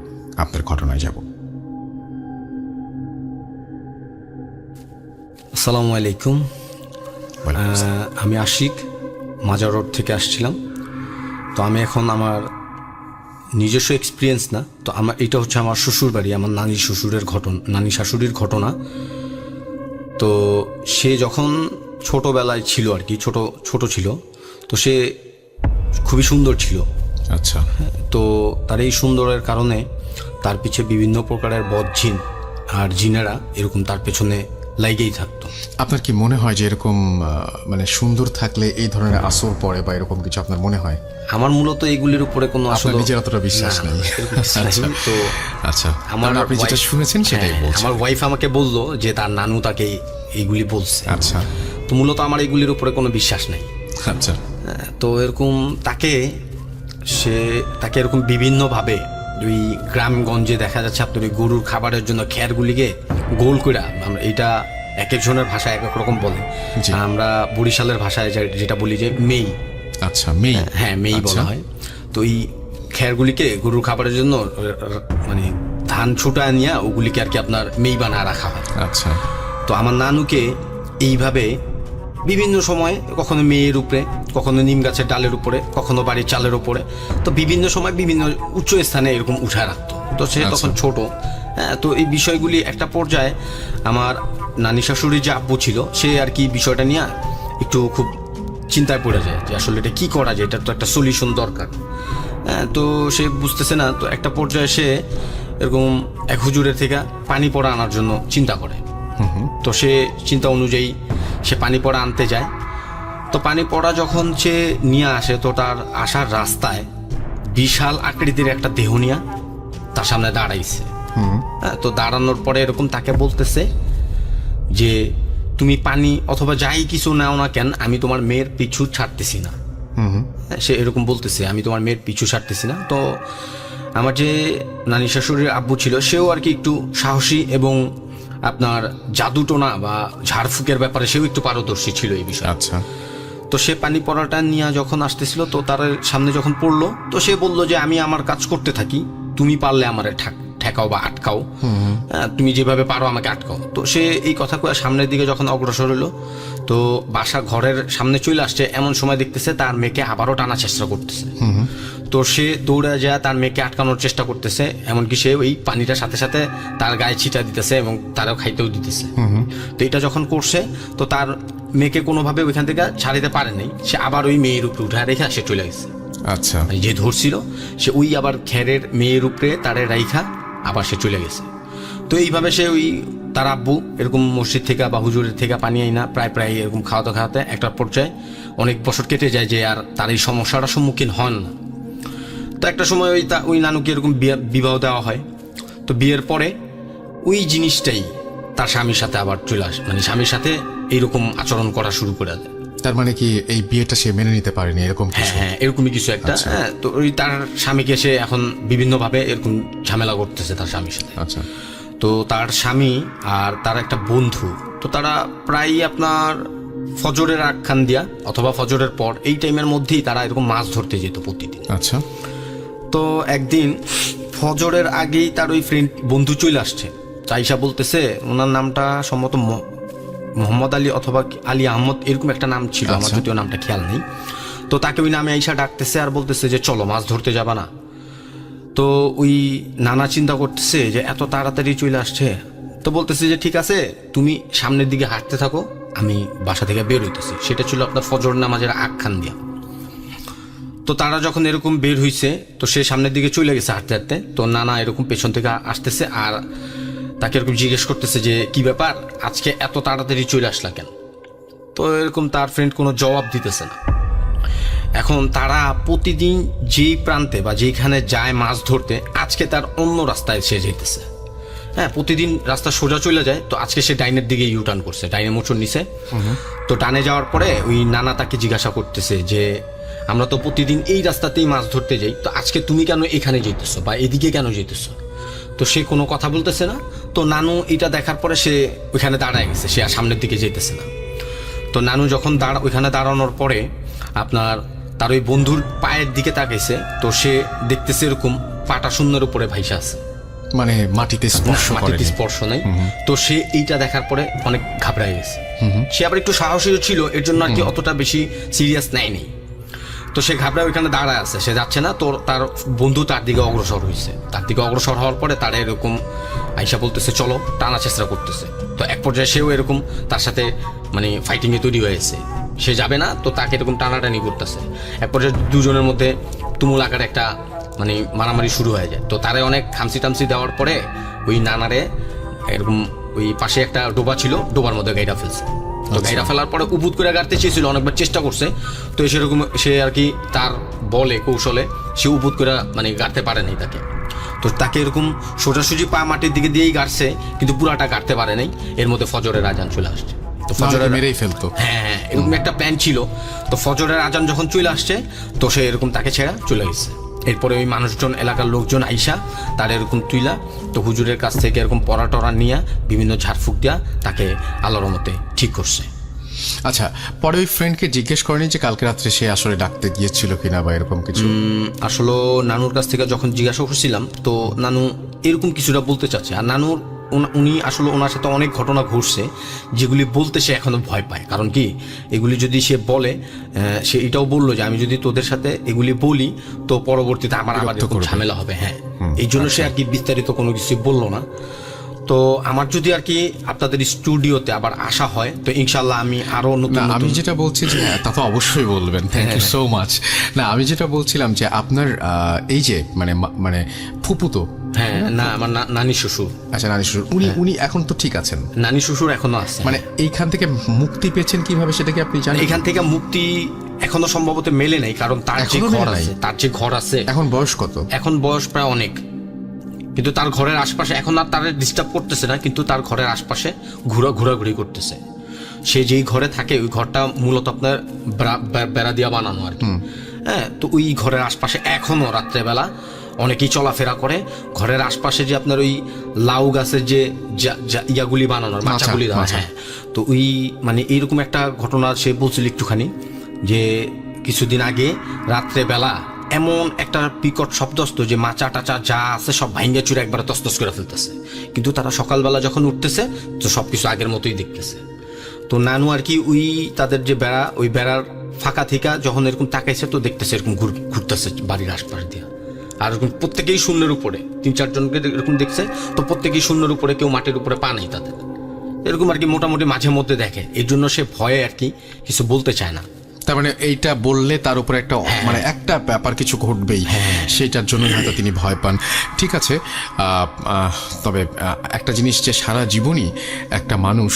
আপনার ঘটনায় যাব। আসসালামু আলাইকুম। আমি আশিক, মাজার রোড থেকে আসছিলাম। তো আমি এখন আমার নিজস্ব এক্সপিরিয়েন্স না, তো আমার এটা হচ্ছে আমার শ্বশুর বাড়ি, আমার নানি শাশুড়ির ঘটনা। তো সে যখন ছোটোবেলায় ছিল আর কি, ছোট ছিল, তো সে খুবই সুন্দর ছিল। আচ্ছা। তো তার এই সুন্দরের কারণে তার পিছে বিভিন্ন প্রকারের বদজিন আর জিনেরা এরকম তার পেছনে লাইগেই থাকতো। আপনার কি মনে হয় যে এরকম মানে সুন্দর থাকলে এই ধরনের আসর পড়ে বা এরকম কিছু আপনার মনে হয়? আমার মূলত এগুলির উপরে কোনো আসলে নিজের অতটা বিশ্বাস নেই। তো আচ্ছা, আমার আপনি যেটা শুনেছেন সেটাই বলছেন। আমার ওয়াইফ আমাকে বললো যে তার নানু তাকে এইগুলি বলছে। আচ্ছা। তো মূলত আমার এগুলির উপরে কোনো বিশ্বাস নেই। আচ্ছা। তো এরকম তাকে এরকম বিভিন্নভাবে ওই গ্রামগঞ্জে দেখা যাচ্ছে আপনার ওই গরুর খাবারের জন্য খ্যারগুলিকে গোল করে, আমরা এইটা এক একজনের ভাষায় এক এক রকম বলে। আমরা বরিশালের ভাষায় যেটা বলি যে মেই। আচ্ছা, মেই। হ্যাঁ, মেই বলা হয়। তো এই খ্যারগুলিকে গরুর খাবারের জন্য মানে ধান ছুটা নিয়ে ওগুলিকে আর কি আপনার মেই বানায় রাখা হয়। আচ্ছা। তো আমার নানুকে এইভাবে বিভিন্ন সময়, কখনো মেয়ের উপরে, কখনো নিম গাছের ডালের উপরে, কখনো বাড়ির চালের উপরে, তো বিভিন্ন সময় বিভিন্ন উচ্চ স্থানে এরকম উঠায় রাখতো। তো সে তখন ছোট। হ্যাঁ, তো এই বিষয়গুলি একটা পর্যায়ে আমার নানি শাশুড়ির যে আব্বু ছিল, সে আর কি বিষয়টা নিয়ে একটু খুব চিন্তায় পড়ে যায় যে আসলে এটা কী করা যায়, এটার তো একটা সলিউশন দরকার। হ্যাঁ, তো সে বুঝতেছে না। তো একটা পর্যায়ে সে এরকম এক হুজুরের থেকে পানি পড়া আনার জন্য চিন্তা করে। তো সে চিন্তা অনুযায়ী সে পানি পড়া আনতে যায়। তো পানি পড়া যখন সে নিয়ে আসে, তো তার আসার রাস্তায় বিশাল আকৃতির একটা দেহ নিয়ে তার সামনে দাঁড়াইছে। তো দাঁড়ানোর পরে এরকম তাকে বলতেছে যে তুমি পানি অথবা যাই কিছু নাও না কেন, আমি তোমার মেয়ের পিছু ছাড়তেছি না। সে এরকম বলতেছে, আমি তোমার মেয়ের পিছু ছাড়তেছি না। তো আমার যে নানি শাশুড়ির আব্বু ছিল, সেও আর কি একটু সাহসী এবং আপনার জাদুটোনা বা ঝাড়ফুঁকের ব্যাপারে সেও একটু পারদর্শী ছিল এই বিষয়ে। আচ্ছা। তো সে পানি পড়াটা নিয়ে যখন আসতেছিল, তো তার সামনে যখন পড়লো, তো সে বলল যে আমি আমার কাজ করতে থাকি, তুমি পারলে আমারে ঠেকাও বা আটকাও, তুমি যেভাবে পারো আমাকে আটকাও। তো সে এই কথা কয়ে সামনের দিকে যখন অগ্রসর হলো, তো বাসা ঘরের সামনে চলে আসছে, এমন সময় দেখতেছে তার মেয়েকে আবারও টানার চেষ্টা করতেছে। তো সে দৌড়ে যায় তার মেয়েকে আটকানোর চেষ্টা করতেছে, এমনকি সে ওই পানিটার সাথে সাথে তার গায়ে ছিটা দিতেছে এবং তারও খাইতেও দিতেছে। তো এটা যখন করছে, তো তার মেয়েকে কোনোভাবে ওইখান থেকে ছাড়িতে পারে নাই। সে আবার ওই মেয়ের উপরে উঠে রেখে সে চলে গেছে। আচ্ছা। যে ধরছিল সে ওই আবার খ্যারের মেয়ের উপরে তারে রাইখা আবার সে চলে গেছে। তো এইভাবে সে ওই তার আব্বু এরকম মসজিদ থেকে বা হুজুরের থেকে পানি আইনা প্রায় এরকম খাওয়াতে একটা পর্যায়ে অনেক বছর কেটে যায় যে আর তার এই সমস্যাটার সম্মুখীন হন না। তো একটা সময় ওই নানুকে এরকম বিবাহ দেওয়া হয়। তো বিয়ের পরে ওই জিনিসটাই তার স্বামীর সাথে আবার চলে আসে, মানে স্বামীর সাথে এইরকম আচরণ করা শুরু করে দেয়। তার মানে কি এই বিয়েটা সে মেনে নিতে পারেনি এরকম কিছু? হ্যাঁ, এরকমই কিছু একটা। হ্যাঁ, তো ওই তার স্বামীকে সে এখন বিভিন্নভাবে এরকম ঝামেলা করতেছে তার স্বামীর সাথে। আচ্ছা। তো তার স্বামী আর তার একটা বন্ধু, তো তারা প্রায়ই আপনার ফজরের আখ্যান দিয়া অথবা ফজরের পর এই টাইমের মধ্যেই তারা এরকম মাছ ধরতে যেত প্রতিদিন। আচ্ছা। তো একদিন ফজরের আগেই তার ওই বন্ধু চলে আসছে। চাইসা বলতেছে, ওনার নামটা সম্ভবত মোহাম্মদ আলী অথবা আলী আহমদ এরকম একটা নাম ছিল, আমার যদিও নামটা খেয়াল নেই। তো তাকে ওই নামে আইসা ডাকতেছে আর বলতেছে যে চলো মাছ ধরতে যাবা না? তো ওই নানা চিন্তা করতেছে যে এত তাড়াতাড়ি চলে আসছে, তো বলতেছে যে ঠিক আছে তুমি সামনের দিকে হাঁটতে থাকো, আমি বাসা থেকে বের হইতেছি। সেটা ছিল আপনার ফজর নামাজের আখ্যান দিয়া। তো তারা যখন এরকম বের হইছে তো সে সামনের দিকে চলে গেছে হাঁটতে হাঁটতে। তো নানা এরকম পেছন থেকে আসতেছে আর তাকে এরকম জিজ্ঞেস করতেছে যে কি ব্যাপার, আজকে এত তাড়াতাড়ি চলে আসলা কেন? তো এরকম তার ফ্রেন্ড কোনো জবাব দিতেছে না। এখন তারা প্রতিদিন যেই প্রান্তে বা যেইখানে যায় মাছ ধরতে, আজকে তার অন্য রাস্তায় সে যেতেছে। হ্যাঁ, প্রতিদিন রাস্তা সোজা চলে যায়, তো আজকে সে ডাইনের দিকে ইউটার্ন করছে, ডাইনে মোচড় নিছে। তো ডানে যাওয়ার পরে ওই নানা তাকে জিজ্ঞাসা করতেছে যে আমরা তো প্রতিদিন এই রাস্তাতেই মাছ ধরতে যাই, তো আজকে তুমি কেন এখানে যেতেছো বা এদিকে কেন যেতেছো? তো সে কোনো কথা বলতেছে না। তো নানু এটা দেখার পরে সে ওইখানে দাঁড়ায় গেছে, সে আর সামনের দিকে যেতেছে না। তো নানু যখন ওইখানে দাঁড়ানোর পরে আপনার তার ওই বন্ধুর পায়ের দিকে তাকাইছে, তো সে দেখতেছে এরকম পাটা শূন্যের উপরে ভাইসা আছে, মানে মাটিতে স্পর্শ নেই। তো সে এইটা দেখার পরে অনেক ঘাবড়ায় গেছে। সে আবার একটু সাহসীও ছিল, এর জন্য আর কি অতটা বেশি সিরিয়াস নেয়নি। তো সে ঘাবড়ায় ওইখানে দাঁড়ায় আছে, সে যাচ্ছে না। তো তার বন্ধু তার দিকে অগ্রসর হয়েছে, তার দিকে অগ্রসর হওয়ার পরে তারা এরকম আইসা বলতেছে চলো, টানা চেষ্টা করতেছে। তো এক পর্যায়ে সেও এরকম তার সাথে মানে ফাইটিংয়ে তৈরি হয়েছে, সে যাবে না, তো তাকে এরকম টানাটানি করতেছে। এক পর্যায়ে দুজনের মধ্যে তুমুল আকারে একটা মানে মারামারি শুরু হয়ে যায়। তো তারে অনেক খামসি টামসি দেওয়ার পরে ওই নানারে এরকম ওই পাশে একটা ডোবা ছিল, ডোবার মধ্যে গাইডা ফেলছে। তো গাইডা ফেলার পরে উপুত করে গাড়তে চেয়েছিল, অনেকবার চেষ্টা করছে। তো সেরকম সে আর কি তার বলে কৌশলে সে উপুত করে মানে গাড়তে পারে নাই তাকে। তো তাকে এরকম সোজাসুজি পা মাটির দিকে দিয়েই গাড়ছে, কিন্তু পুরাটা গাড়তে পারে নাই। এর মধ্যে ফজরের আজান চলে আসছে, তো ফজরের মেরেই ফেলতো। হ্যাঁ, এরকম একটা প্ল্যান ছিল। তো ফজরের আজান যখন চলে আসছে তো সে এরকম তাকে ছেড়া চলে গেছে। এরপরে ওই মানুষজন, এলাকার লোকজন আইসা তার এরকম তুইলা তো হুজুরের কাছ থেকে এরকম পড়া টরা নিয়ে বিভিন্ন ঝাড়ফুঁক দিয়া তাকে আল্লাহর মতে ঠিক করছে। আচ্ছা, পরে ওই ফ্রেন্ডকে জিজ্ঞেস করেনি যে কালকে রাত্রে সে আসলে ডাকতে গিয়েছিল কিনা বা এরকম কিছু? আসলে নানুর কাছ থেকে যখন জিজ্ঞাসা করছিলাম তো নানু এরকম কিছুটা বলতে চাচ্ছে। আর নানুর উনি আসলে ওনার সাথে অনেক ঘটনা ঘটছে যেগুলি বলতে সে এখনো ভয় পায়। কারণ কি, এগুলি যদি সে বলে, সে এটাও বললো যে আমি যদি তোদের সাথে এগুলি বলি তো পরবর্তীতে আমার আবার এরকম ঝামেলা হবে। হ্যাঁ, এই জন্য সে আর কি বিস্তারিত কোনো কিছু বললো না। তো আমার যদি আর কি আপনাদের স্টুডিওতে আবার আসা হয় তো ইনশাল্লাহ আমি আরো নতুন আমি যেটা বলছি যে তা তো অবশ্যই বলবেন, থ্যাংক ইউ সো মাচ। না, আমি যেটা বলছিলাম যে আপনার এই যে মানে মানে ফুপুতো, হ্যাঁ, না আমার নানি শ্বশুর। আচ্ছা, নানি শ্বশুর, উনি এখন তো ঠিক আছেন? নানি শ্বশুর এখনো আছে। মানে এইখান থেকে মুক্তি পেয়েছেন কিভাবে সেটা কি আপনি জানেন? এখান থেকে মুক্তি এখনো সম্ভবত মেলে নাই, কারণ তার যে ঘর আছে। এখন বয়স কত? এখন বয়স প্রায় অনেক, কিন্তু তার ঘরের আশপাশে এখন আর তার ডিস্টার্ব করতেছে না, কিন্তু তার ঘরের আশপাশে ঘোরাঘুরি করতেছে। সে যেই ঘরে থাকে ওই ঘরটা মূলত আপনার বেড়া দিয়া বানানো আর কি। হ্যাঁ, তো ওই ঘরের আশপাশে এখনো রাত্রেবেলা অনেকেই চলাফেরা করে। ঘরের আশপাশে যে আপনার ওই লাউ গাছের যে ইয়াগুলি বানানোর মাচাগুলি দেওয়া, হ্যাঁ, তো ওই মানে এইরকম একটা ঘটনা সে বলছিল একটুখানি, যে কিছুদিন আগে রাত্রেবেলা এমন একটা বিকট শব্দ আসতো যে মাচা টাচা যা আছে সব ভাঙ্গা চুরে একবারে তসতস করে ফেলতেছে। কিন্তু তারা সকালবেলা যখন উঠতেছে তো সবকিছু আগের মতোই দেখতেছে। তো নানু আর কি ওই তাদের যে বেড়া, ওই বেড়ার ফাঁকা থেকে যখন এরকম তাকাইছে তো দেখতেছে এরকম ঘুরতেছে বাড়ির আশপাশ দিয়ে। আর এরকম প্রত্যেকেই শূন্যের উপরে, 3-4 জনকে এরকম দেখছে, তো প্রত্যেকেই শূন্যের উপরে, কেউ মাটির উপরে পা নেই তাদের। এরকম আর কি মোটামুটি মাঝে মধ্যে দেখে, এর জন্য সে ভয়ে আর কি কিছু বলতে চায় না। তার মানে এইটা বললে তার উপরে একটা মানে একটা ব্যাপার কিছু ঘটবেই, সেটার জন্য হয়তো তিনি ভয় পান। ঠিক আছে, তবে একটা জিনিস যে সারা জীবনই একটা মানুষ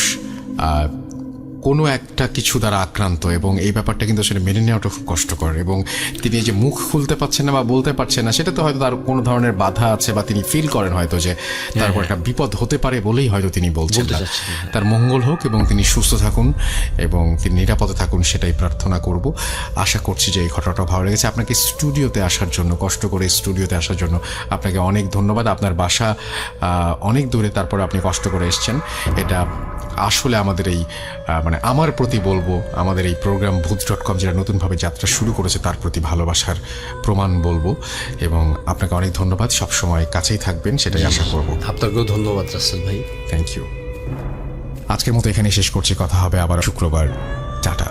কোনো একটা কিছু দ্বারা আক্রান্ত, এবং এই ব্যাপারটা কিন্তু আসলে মেনে নেওয়াটা খুব কষ্টকর। এবং তিনি যে মুখ খুলতে পারছেন না বা বলতে পারছেন না, সেটা তো হয়তো তার কোনো ধরনের বাধা আছে, বা তিনি ফিল করেন হয়তো যে তারপর একটা বিপদ হতে পারে বলেই হয়তো তিনি বলছেন না। তার মঙ্গল হোক এবং তিনি সুস্থ থাকুন এবং তিনি নিরাপদে থাকুন, সেটাই প্রার্থনা করব। আশা করছি যে এই ঘটনাটা ভালো লেগেছে। আপনাকে স্টুডিওতে আসার জন্য, কষ্ট করে স্টুডিওতে আসার জন্য আপনাকে অনেক ধন্যবাদ। আপনার বাসা অনেক দূরে, তারপরে আপনি কষ্ট করে এসছেন। এটা আসলে আমাদের এই মানে আমার প্রতি বলবো, আমাদের এই প্রোগ্রাম ভূত.com যেটা নতুনভাবে যাত্রা শুরু করেছে তার প্রতি ভালোবাসার প্রমাণ বলবো। এবং আপনাকে অনেক ধন্যবাদ, সবসময় কাছেই থাকবেন সেটাই আশা করবো। আপনাকেও ধন্যবাদ রাসেল ভাই, থ্যাংক ইউ। আজকের মতো এখানে শেষ করছি, কথা হবে আবার শুক্রবার। টাটা।